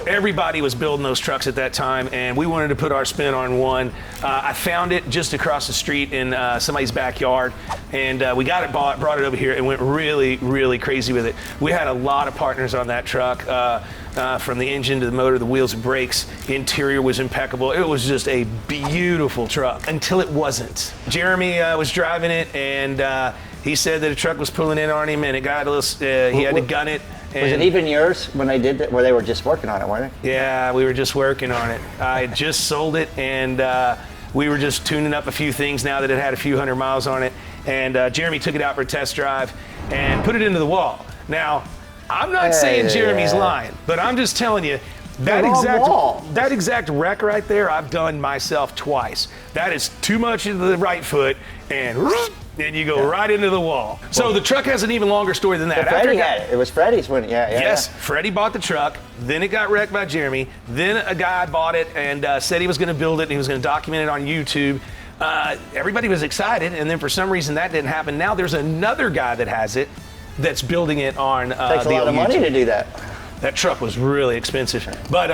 Everybody was building those trucks at that time, and we wanted to put our spin on one. I found it just across the street in somebody's backyard, and we got it brought it over here, and went really, really crazy with it. We had a lot of partners on that truck. From the engine to the motor, the wheels and brakes. Interior was impeccable. It was just a beautiful truck until it wasn't. Jeremy was driving it, and he said that a truck was pulling in on him, and it got a little. He had to gun it. Was it even yours when they did that? Where they were just working on it, weren't they? Yeah, we were just working on it. I had just sold it, and we were just tuning up a few things now that it had a few hundred miles on it. And Jeremy took it out for a test drive and put it into the wall. Now, I'm not saying Jeremy's lying, but I'm just telling you, that exact wreck right there, I've done myself twice. That is too much into the right foot, and and you go right into the wall. So the truck has an even longer story than that. Well, Freddie had it. It was Freddie's when, yeah. Yes, Freddie bought the truck, then it got wrecked by Jeremy, then a guy bought it and said he was going to build it and he was going to document it on YouTube. Everybody was excited, and then for some reason that didn't happen. Now there's another guy that has it that's building it on Takes a lot of money to do that. That truck was really expensive. But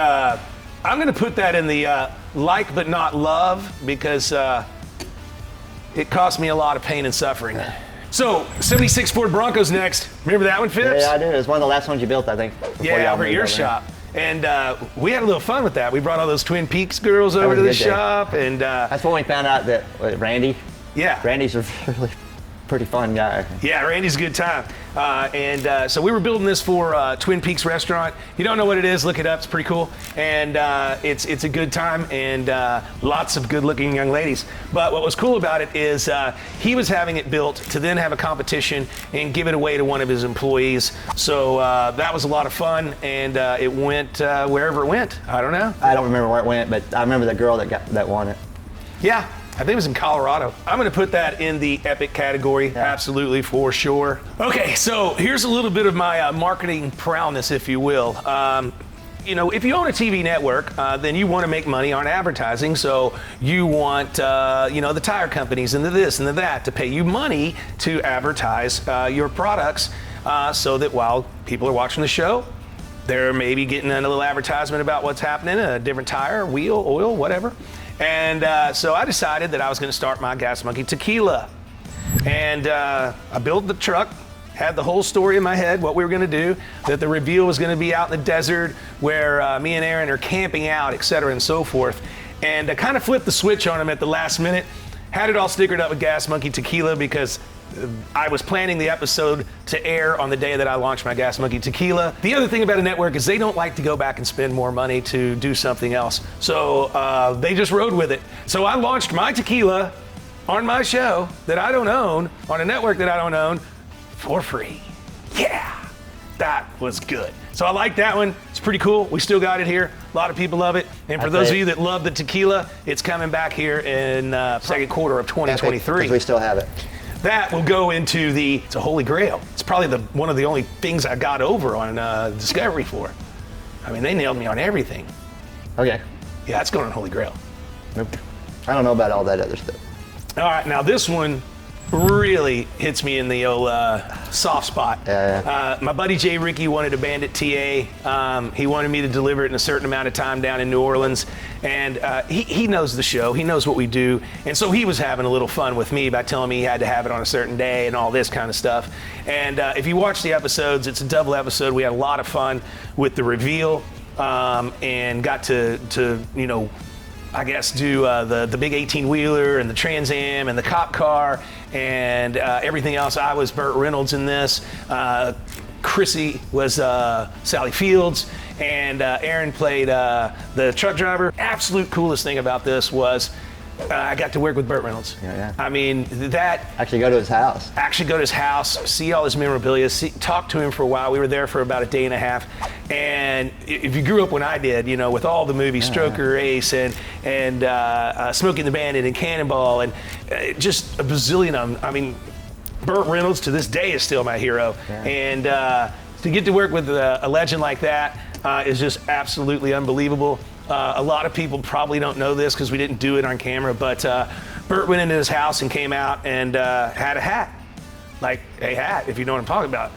I'm going to put that in the like but not love because it cost me a lot of pain and suffering. So, 76 Ford Broncos next. Remember that one, Phipps? Yeah, I do. It was one of the last ones you built, I think. Yeah, over at your shop. And we had a little fun with that. We brought all those Twin Peaks girls over to the shop. And that's when we found out that Randy. Yeah. Randy's a really pretty fun guy. Yeah, Randy's a good time. So we were building this for Twin Peaks Restaurant. If you don't know what it is, look it up. It's pretty cool. And it's a good time and lots of good-looking young ladies. But what was cool about it is he was having it built to then have a competition and give it away to one of his employees. So that was a lot of fun, and it went wherever it went. I don't know. I don't remember where it went, but I remember the girl that won it. Yeah. I think it was in Colorado. I'm going to put that in the epic category, absolutely, for sure. Okay, so here's a little bit of my marketing prowess, if you will. If you own a TV network, then you want to make money on advertising. So you want, the tire companies and the this and the that to pay you money to advertise your products so that while people are watching the show, they're maybe getting a little advertisement about what's happening, a different tire, wheel, oil, whatever. And so I decided that I was going to start my Gas Monkey Tequila. And I built the truck, had the whole story in my head, what we were going to do, that the reveal was going to be out in the desert where me and Aaron are camping out, et cetera, and so forth. And I kind of flipped the switch on him at the last minute, had it all stickered up with Gas Monkey Tequila because I was planning the episode to air on the day that I launched my Gas Monkey Tequila. The other thing about a network is they don't like to go back and spend more money to do something else. So they just rode with it. So I launched my tequila on my show that I don't own, on a network that I don't own, for free. Yeah, that was good. So I like that one. It's pretty cool. We still got it here. A lot of people love it. And for those of you that love the tequila, it's coming back here in second quarter of 2023. Because we still have it. That will go into it's a holy grail. It's probably one of the only things I got over on Discovery for. I mean, they nailed me on everything. Okay. Yeah, it's going on holy grail. Nope. I don't know about all that other stuff. All right, now this one really hits me in the old soft spot. My buddy Jay Ricky wanted a Bandit TA. He wanted me to deliver it in a certain amount of time down in New Orleans. And he knows the show. He knows what we do. And so he was having a little fun with me by telling me he had to have it on a certain day and all this kind of stuff. And if you watch the episodes, it's a double episode. We had a lot of fun with the reveal and got to I guess do the big 18-wheeler and the Trans Am and the cop car and everything else. I was Burt Reynolds in this. Chrissy was Sally Fields, and Aaron played the truck driver. Absolute coolest thing about this was I got to work with Burt Reynolds. Yeah. I mean, that... Actually go to his house. See all his memorabilia, talk to him for a while. We were there for about a day and a half. And if you grew up when I did, with all the movies, Stroker Ace and Smokey and the Bandit and Cannonball and just a bazillion of them. I mean, Burt Reynolds to this day is still my hero. Yeah. And to get to work with a legend like that is just absolutely unbelievable. A lot of people probably don't know this because we didn't do it on camera, but Burt went into his house and came out and had a hat, like a hat, if you know what I'm talking about.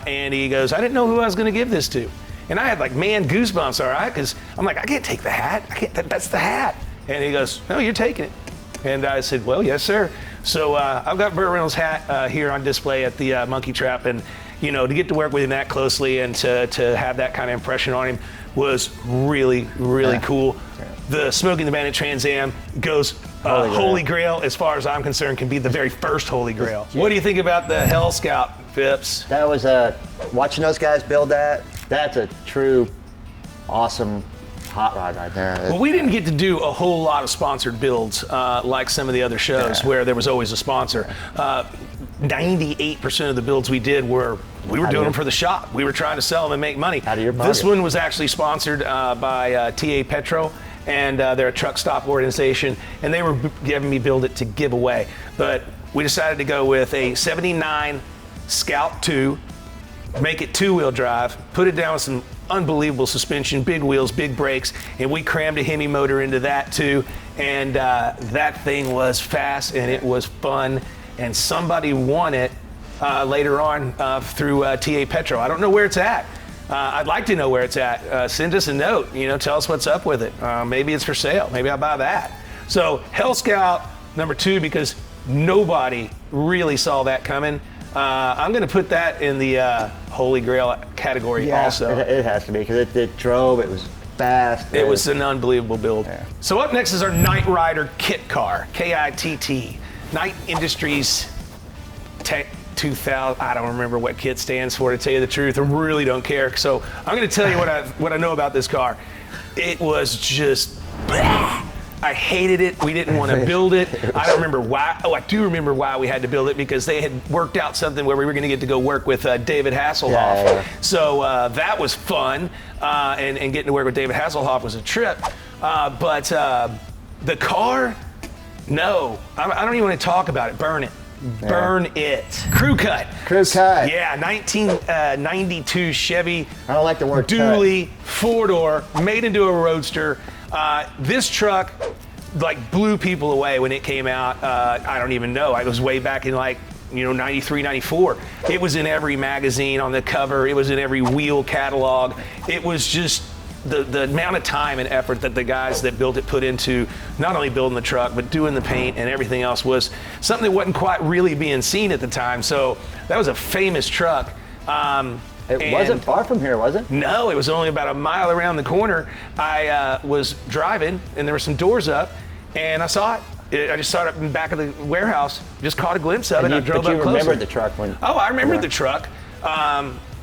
And he goes, I didn't know who I was going to give this to. And I had goosebumps, all right, because I'm like, I can't take the hat. That's the hat. And he goes, no, you're taking it. And I said, well, yes, sir. So I've got Burt Reynolds' hat here on display at the Monkey Trap. And, to get to work with him that closely and to have that kind of impression on him was really, really cool. Yeah. The Smoking the Bandit Trans Am goes Holy Grail, as far as I'm concerned, can be the very first Holy Grail. What do you think about the Hell Scout, Phipps? That was watching those guys build that's a true awesome hot rod right there. Well, we didn't get to do a whole lot of sponsored builds like some of the other shows where there was always a sponsor. 98% of the builds we did we were doing them for the shop. We were trying to sell them and make money. Out of your pocket. This one was actually sponsored by TA Petro, and they're a truck stop organization, and they were having me build it to give away. But we decided to go with a 79 Scout 2, make it 2-wheel drive, put it down with some unbelievable suspension, big wheels, big brakes, and we crammed a Hemi motor into that too. And that thing was fast and it was fun. And somebody won it later on through TA Petro. I don't know where it's at. I'd like to know where it's at. Send us a note, tell us what's up with it. Maybe it's for sale. Maybe I'll buy that. So Hell Scout number 2, because nobody really saw that coming. I'm going to put that in the Holy Grail category also. It has to be, because it drove, it was fast. It was an unbelievable build. Yeah. So up next is our Knight Rider kit car, KITT. Knight Industries Tech 2000. I don't remember what kit stands for, to tell you the truth. I really don't care. So I'm going to tell you what I know about this car. It was just blah. I hated it. We didn't want to build it. I don't remember why. Oh, I do remember why we had to build it, because they had worked out something where we were going to get to go work with David Hasselhoff. Yeah. So that was fun, and getting to work with David Hasselhoff was a trip. But the car, no. I don't even want to talk about it. Burn it. Yeah. Burn it. Crew cut. Crew cut. Yeah, 1992 Chevy. I don't like the word dually, 4-door, made into a roadster. This truck blew people away when it came out. I don't even know. I was way back in 93, 94. It was in every magazine on the cover. It was in every wheel catalog. It was just the amount of time and effort that the guys that built it put into not only building the truck, but doing the paint and everything else was something that wasn't quite really being seen at the time. So that was a famous truck. It wasn't far from here, was it? No, it was only about a mile around the corner. I was driving, and there were some doors up, and I saw it. I just saw it up in the back of the warehouse, just caught a glimpse of it, and I drove up closer. But you remembered the truck when... Oh, I remembered the truck,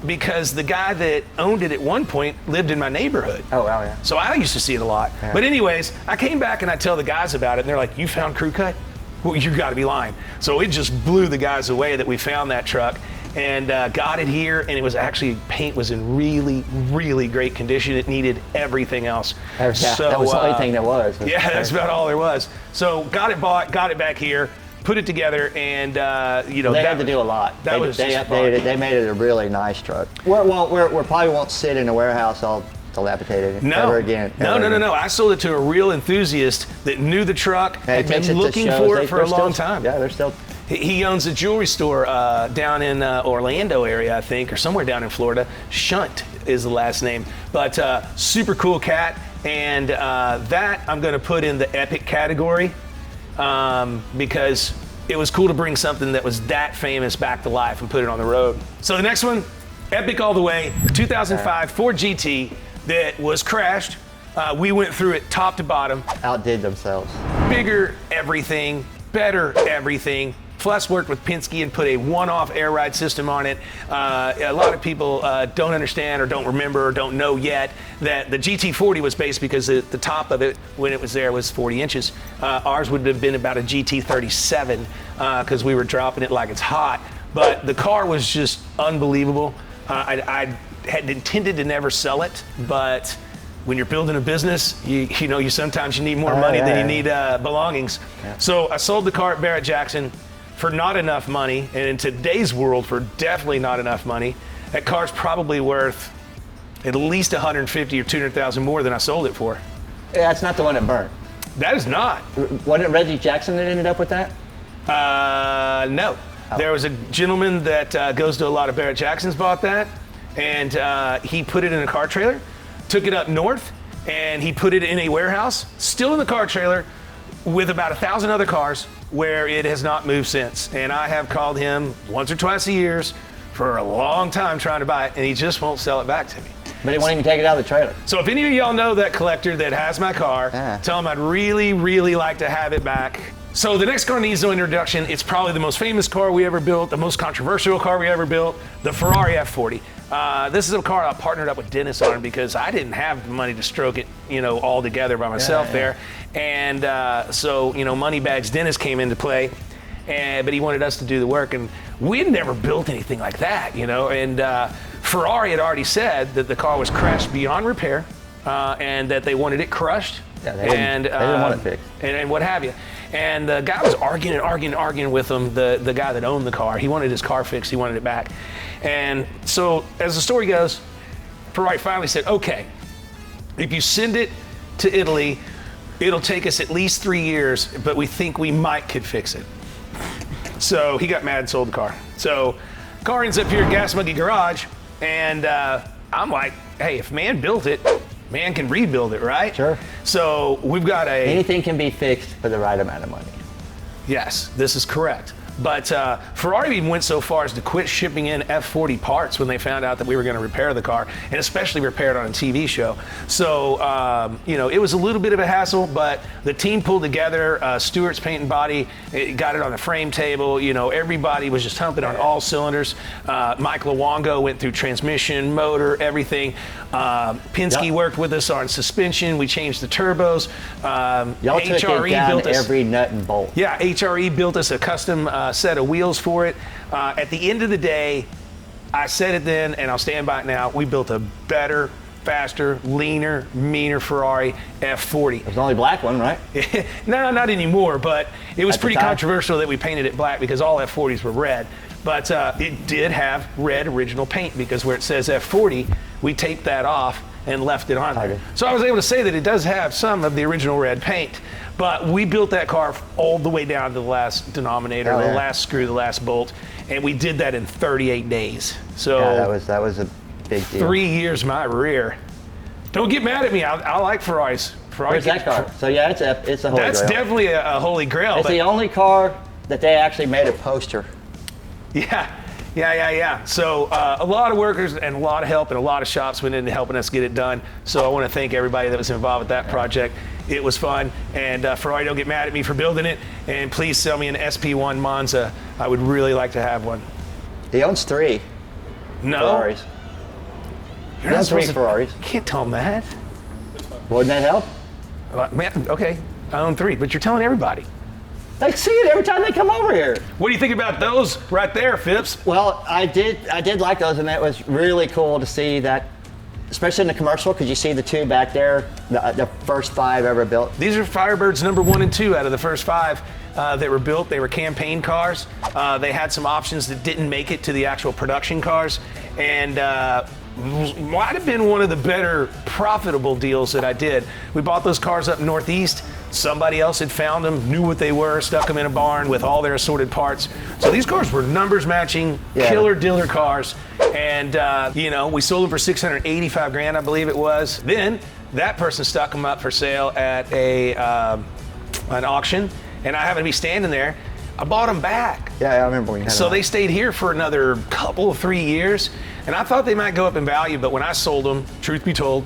because the guy that owned it at one point lived in my neighborhood. Oh, wow, yeah. So I used to see it a lot. Yeah. But anyways, I came back and I tell the guys about it, and they're like, "You found crew cut? Well, you gotta be lying." So it just blew the guys away that we found that truck. And got it here, and it was actually, paint was in really, really great condition. It needed everything else. Yeah, so, that was the only thing there was. Yeah, that's about all there was. So got it bought, got it back here, put it together, and they had to do a lot. That was they just fun. They made it a really nice truck. We probably won't sit in a warehouse all dilapidated ever again. No. I sold it to a real enthusiast that knew the truck, had been looking for it for a long time. Yeah, they're still. He owns a jewelry store down in Orlando area, I think, or somewhere down in Florida. Shunt is the last name. But super cool cat. And that I'm going to put in the epic category because it was cool to bring something that was that famous back to life and put it on the road. So the next one, epic all the way, 2005 Ford GT that was crashed. We went through it top to bottom. Outdid themselves. Bigger everything, better everything. Plus worked with Penske and put a one-off air ride system on it. A lot of people don't understand or don't remember or don't know yet that the GT40 was based because the top of it, when it was there, was 40 inches. Ours would have been about a GT37 because we were dropping it like it's hot. But the car was just unbelievable. I had intended to never sell it, but when you're building a business, you sometimes you need more money than you need belongings. Yeah. So I sold the car at Barrett-Jackson for not enough money, and in today's world, for definitely not enough money. That car's probably worth at least 150 or 200,000 more than I sold it for. Yeah, that's not the one that burned. That is not. Wasn't it Reggie Jackson that ended up with that? No. Oh. There was a gentleman that goes to a lot of Barrett-Jacksons bought that, and he put it in a car trailer, took it up north, and he put it in a warehouse, still in the car trailer, with about 1,000 other cars, where it has not moved since. And I have called him once or twice a year for a long time trying to buy it, and he just won't sell it back to me. But he won't even take it out of the trailer. So if any of y'all know that collector that has my car, tell him I'd really, really like to have it back. So the next car needs no introduction. It's probably the most famous car we ever built, the most controversial car we ever built, the Ferrari F40. This is a car I partnered up with Dennis on because I didn't have the money to stroke it, all together by myself there. And so, Moneybags Dennis came into play, but he wanted us to do the work. And we'd never built anything like that, And Ferrari had already said that the car was crashed beyond repair and that they wanted it crushed. Yeah, they didn't want it fixed. And what have you. And the guy was arguing with him, the guy that owned the car. He wanted his car fixed, he wanted it back. And so as the story goes, Ferrari finally said, okay, if you send it to Italy, it'll take us at least 3 years, but we think we could fix it. So he got mad and sold the car. So car ends up here at Gas Monkey Garage, and I'm like, hey, if man built it, man can rebuild it, right? Sure. So we've got Anything can be fixed for the right amount of money. Yes, this is correct. But Ferrari even went so far as to quit shipping in F40 parts when they found out that we were going to repair the car, and especially repair it on a TV show. So, it was a little bit of a hassle, but the team pulled together. Stewart's Paint and Body got it on the frame table. Everybody was just humping on all cylinders. Mike Luongo went through transmission, motor, everything. Penske worked with us on suspension. We changed the turbos. Y'all took HRE it down built us every nut and bolt. Yeah, HRE built us a custom set of wheels for it. At the end of the day, I said it then, and I'll stand by it now, we built a better, faster, leaner, meaner Ferrari F40. It was the only black one, right? No, not anymore, but it was At the pretty time? controversial that we painted it black because all F40s were red. But it did have red original paint because where it says F40, we taped that off and left it on there. Okay. So I was able to say that it does have some of the original red paint, but we built that car all the way down to the last denominator, the last screw, the last bolt, and we did that in 38 days. So Yeah, that was a big deal. 3 years my rear. Don't get mad at me. I like Ferraris. Where's that car? So yeah, it's a holy That's grail. definitely a holy grail. It's but the only car that they actually made a poster. Yeah. So a lot of workers and a lot of help and a lot of shops went into helping us get it done. So I want to thank everybody that was involved with that project. It was fun. And Ferrari, don't get mad at me for building it. And please sell me an SP1 Monza. I would really like to have one. He owns 3 No. Ferraris. You're He not owns 3 supposed to- Ferraris. You can't tell them that. Wouldn't that help? Man, okay, I own 3, but you're telling everybody. They see it every time they come over here. What do you think about those right there, Phipps? Well, I did like those, and it was really cool to see that, especially in the commercial, because you see the 2 back there, the first 5 ever built. These are Firebirds number 1 and 2 out of the first 5 that were built. They were campaign cars. They had some options that didn't make it to the actual production cars, and might have been one of the better profitable deals that I did. We bought those cars up northeast. Somebody else had found them, knew what they were, stuck them in a barn with all their assorted parts. So these cars were numbers matching, killer dealer cars. And, we sold them for $685,000, I believe it was. Then that person stuck them up for sale at an auction. And I happened to be standing there. I bought them back. Yeah, I remember when you had So them. they stayed here for another couple of 3 years. And I thought they might go up in value, but when I sold them, truth be told,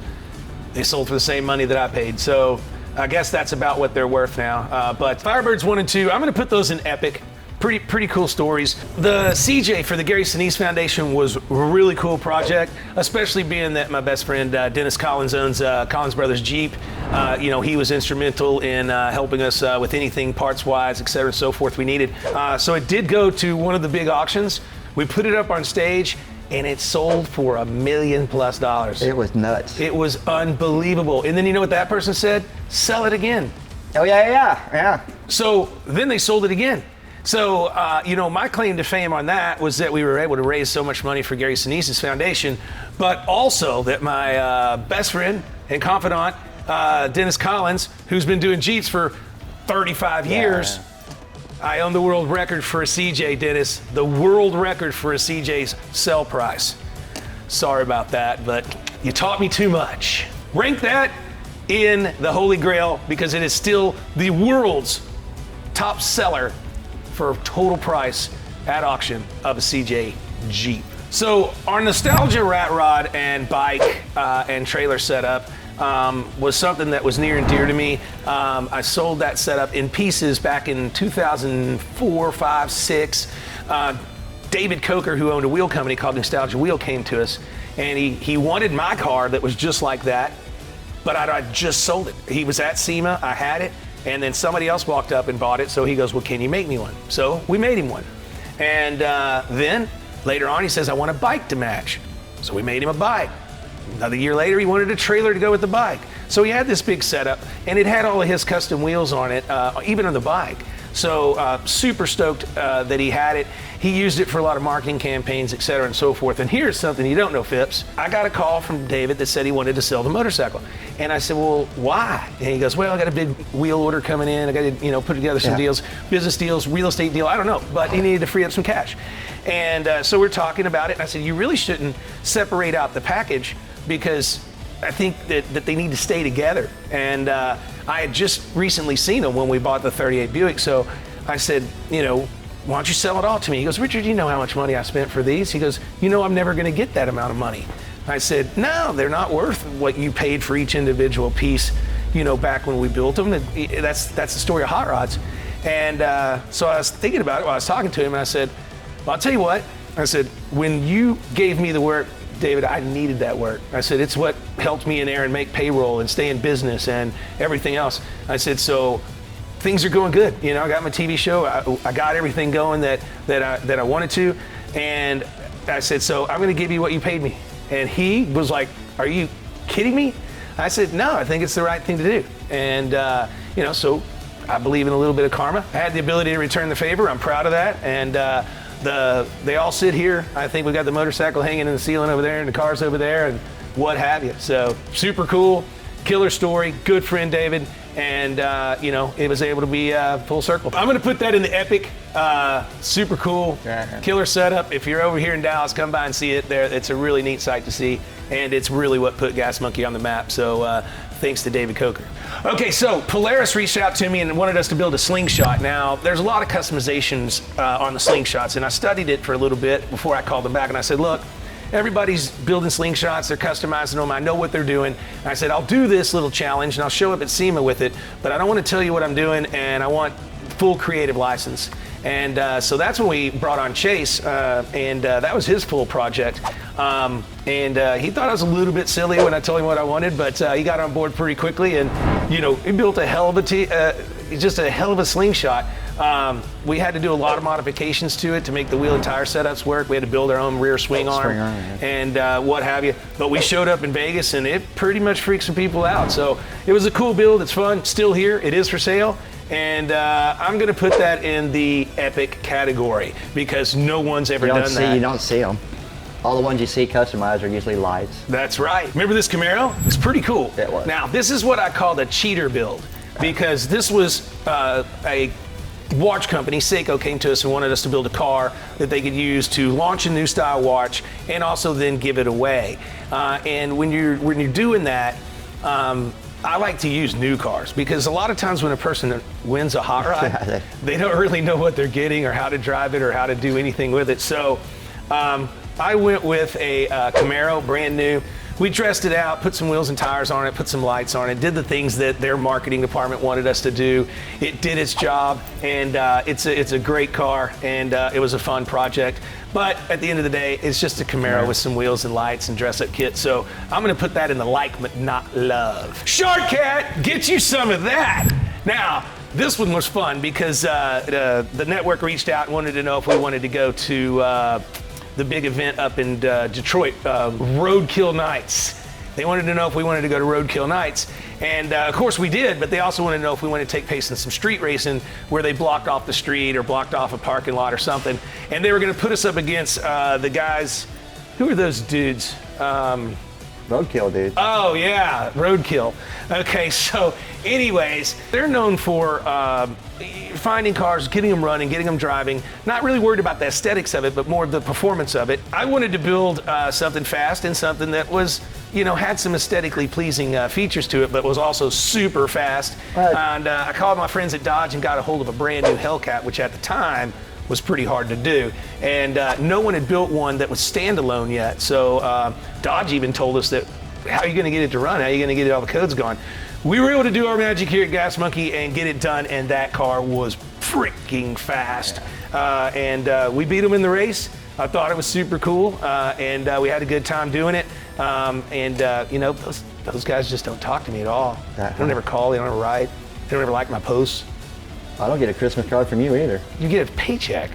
they sold for the same money that I paid. So I guess that's about what they're worth now. But Firebirds 1 and 2, I'm going to put those in epic. Pretty cool stories. The CJ for the Gary Sinise Foundation was a really cool project, especially being that my best friend Dennis Collins owns Collins Brothers Jeep. He was instrumental in helping us with anything parts-wise, et cetera, and so forth we needed. So it did go to one of the big auctions. We put it up on stage, and it sold for $1 million+. It was nuts. It was unbelievable. And then you know what that person said? Sell it again. Oh yeah. So then they sold it again. So, my claim to fame on that was that we were able to raise so much money for Gary Sinise's foundation, but also that my best friend and confidant, Dennis Collins, who's been doing Jeeps for 35 years, I own the world record for a CJ, Dennis. The world record for a CJ's sell price. Sorry about that, but you taught me too much. Rank that in the Holy Grail because it is still the world's top seller for total price at auction of a CJ Jeep. So our nostalgia rat rod and bike and trailer setup was something that was near and dear to me. I sold that setup in pieces back in 2004, 5, 6. David Coker, who owned a wheel company called Nostalgia Wheel, came to us, and he wanted my car that was just like that, but I just sold it. He was at SEMA, I had it, and then somebody else walked up and bought it, so he goes, well, can you make me one? So we made him one. And then later on he says, I want a bike to match. So we made him a bike. Another year later, he wanted a trailer to go with the bike. So he had this big setup, and it had all of his custom wheels on it, even on the bike. So super stoked that he had it. He used it for a lot of marketing campaigns, et cetera, and so forth. And here's something you don't know, Phipps. I got a call from David that said he wanted to sell the motorcycle. And I said, well, why? And he goes, well, I got a big wheel order coming in. I got to, put together some deals, business deals, real estate deal. I don't know, but he needed to free up some cash. And so we're talking about it. And I said, you really shouldn't separate out the package because I think that they need to stay together. And I had just recently seen them when we bought the 38 Buick. So I said, why don't you sell it all to me? He goes, Richard, you know how much money I spent for these? He goes, I'm never going to get that amount of money. I said, no, they're not worth what you paid for each individual piece, back when we built them. That's the story of hot rods. And so I was thinking about it while I was talking to him, and I said, well, I'll tell you what. I said, when you gave me the work, David, I needed that work. I said, it's what helped me in there and make payroll and stay in business and everything else. I said, so things are going good. I got my TV show. I got everything going that I wanted to. And I said, so I'm going to give you what you paid me. And he was like, are you kidding me? I said, no, I think it's the right thing to do. And, so I believe in a little bit of karma. I had the ability to return the favor. I'm proud of that. And they all sit here. I think we got the motorcycle hanging in the ceiling over there and the cars over there and what have you. So super cool, killer story, good friend David. And, it was able to be full circle. I'm going to put that in the epic. Super cool, killer setup. If you're over here in Dallas, come by and see it there. It's a really neat sight to see. And it's really what put Gas Monkey on the map. So thanks to David Coker. Okay, so Polaris reached out to me and wanted us to build a slingshot. Now, there's a lot of customizations on the slingshots. And I studied it for a little bit before I called them back. And I said, look, everybody's building slingshots, they're customizing them, I know what they're doing. And I said, I'll do this little challenge and I'll show up at SEMA with it, but I don't want to tell you what I'm doing and I want full creative license. And so that's when we brought on Chase, and that was his full project. And he thought I was a little bit silly when I told him what I wanted, but he got on board pretty quickly and, he built a hell of just a hell of a slingshot. We had to do a lot of modifications to it to make the wheel and tire setups work. We had to build our own rear swing arm and what have you. But we showed up in Vegas and it pretty much freaked some people out. So it was a cool build. It's fun. Still here. It is for sale. And I'm going to put that in the epic category because no one's ever done that. You don't see them. All the ones you see customized are usually lights. That's right. Remember this Camaro? It's pretty cool. It was. Now, this is what I call the cheater build because this was a watch company, Seiko, came to us and wanted us to build a car that they could use to launch a new style watch and also then give it away. And when you're doing that, I like to use new cars because a lot of times when a person wins a hot rod, they don't really know what they're getting or how to drive it or how to do anything with it. So I went with a Camaro, brand new. We dressed it out, put some wheels and tires on it, put some lights on it, did the things that their marketing department wanted us to do. It did its job, and it's a great car, and it was a fun project. But at the end of the day, it's just a Camaro with some wheels and lights and dress-up kit. So I'm going to put that in the like but not love. Shortcat, get you some of that. Now, this one was fun because the network reached out and wanted to know if we wanted to go to the big event up in Detroit, Roadkill Nights. They wanted to know if we wanted to go to Roadkill Nights. And of course we did, but they also wanted to know if we wanted to take place in some street racing where they blocked off the street or blocked off a parking lot or something. And they were gonna put us up against the guys, who are those dudes? Roadkill, dude. Oh yeah, Roadkill. Okay, so anyways, they're known for finding cars, getting them running, getting them driving, not really worried about the aesthetics of it, but more of the performance of it. I wanted to build something fast and something that was, had some aesthetically pleasing features to it, but was also super fast. Right. And I called my friends at Dodge and got a hold of a brand new Hellcat, which at the time was pretty hard to do. And no one had built one that was standalone yet. So Dodge even told us that, how are you gonna get it to run? How are you gonna get all the codes going? We were able to do our magic here at Gas Monkey and get it done, and that car was freaking fast. And we beat them in the race. I thought it was super cool, and we had a good time doing it. Those guys just don't talk to me at all. They don't ever call, they don't ever write, they don't ever like my posts. I don't get a Christmas card from you either. You get a paycheck.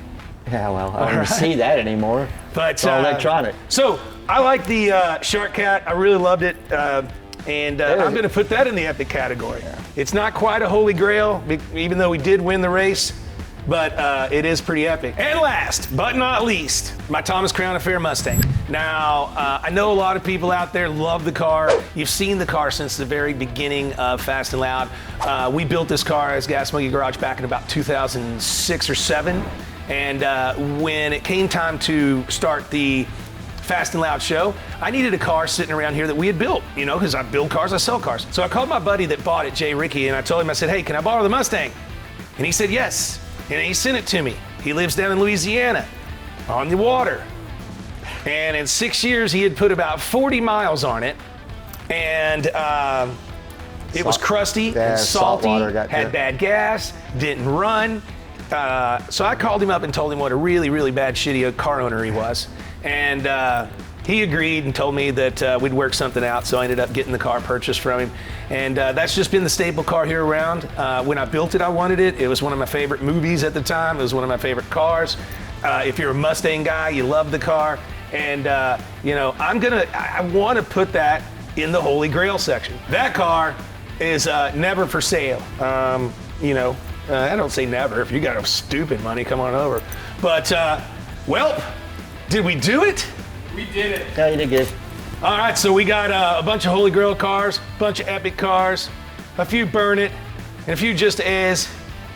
Yeah, well, I don't even see that anymore. But it's all electronic. So I like the Shark Cat. I really loved it. And I'm going to put that in the epic category. Yeah. It's not quite a holy grail, even though we did win the race, but it is pretty epic. And last, but not least, my Thomas Crown Affair Mustang. Now, I know a lot of people out there love the car. You've seen the car since the very beginning of Fast and Loud. We built this car as Gas Monkey Garage back in about 2006 or 7. And when it came time to start the Fast and Loud show, I needed a car sitting around here that we had built, you know, because I build cars, I sell cars. So I called my buddy that bought it, Jay Ricky, and I told him, I said, hey, can I borrow the Mustang? And he said yes, and he sent it to me. He lives down in Louisiana, on the water. And in 6 years, he had put about 40 miles on it, and it was crusty and salty, had bad gas, didn't run. So I called him up and told him what a really, really bad, shitty car owner he was. And he agreed and told me that we'd work something out, so I ended up getting the car purchased from him. And that's just been the staple car here around. When I built it, I wanted it. It was one of my favorite movies at the time. It was one of my favorite cars. If you're a Mustang guy, you love the car. And, you know, I want to put that in the Holy Grail section. That car is never for sale. You know, I don't say never. If you got a stupid money, come on over. But, well, did we do it? We did it. Yeah, you did good. All right, so we got a bunch of Holy Grail cars, a bunch of epic cars, a few burn it, and a few just as,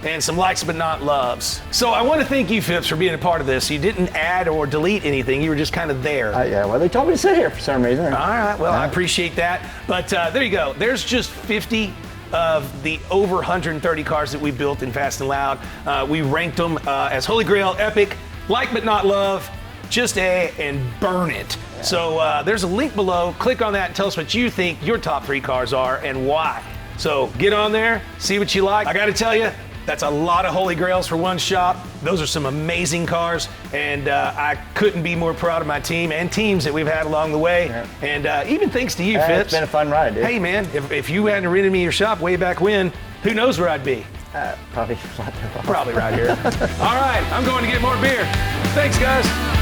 and some likes but not loves. So I want to thank you, Phipps, for being a part of this. You didn't add or delete anything. You were just kind of there. Yeah, well, they told me to sit here for some reason. All right, well, I appreciate that. But there you go. There's just 50 of the over 130 cars that we built in Fast and Loud. We ranked them as Holy Grail, epic, like but not love, just and burn it. Yeah. So there's a link below. Click on that and tell us what you think your top 3 cars are and why. So get on there, see what you like. I got to tell you, that's a lot of Holy Grails for one shop. Those are some amazing cars, and I couldn't be more proud of my team and teams that we've had along the way. Yeah. And even thanks to you, Phipps. It's been a fun ride, dude. Hey, man, if you hadn't rented me your shop way back when, who knows where I'd be? Probably right here. All right, I'm going to get more beer. Thanks, guys.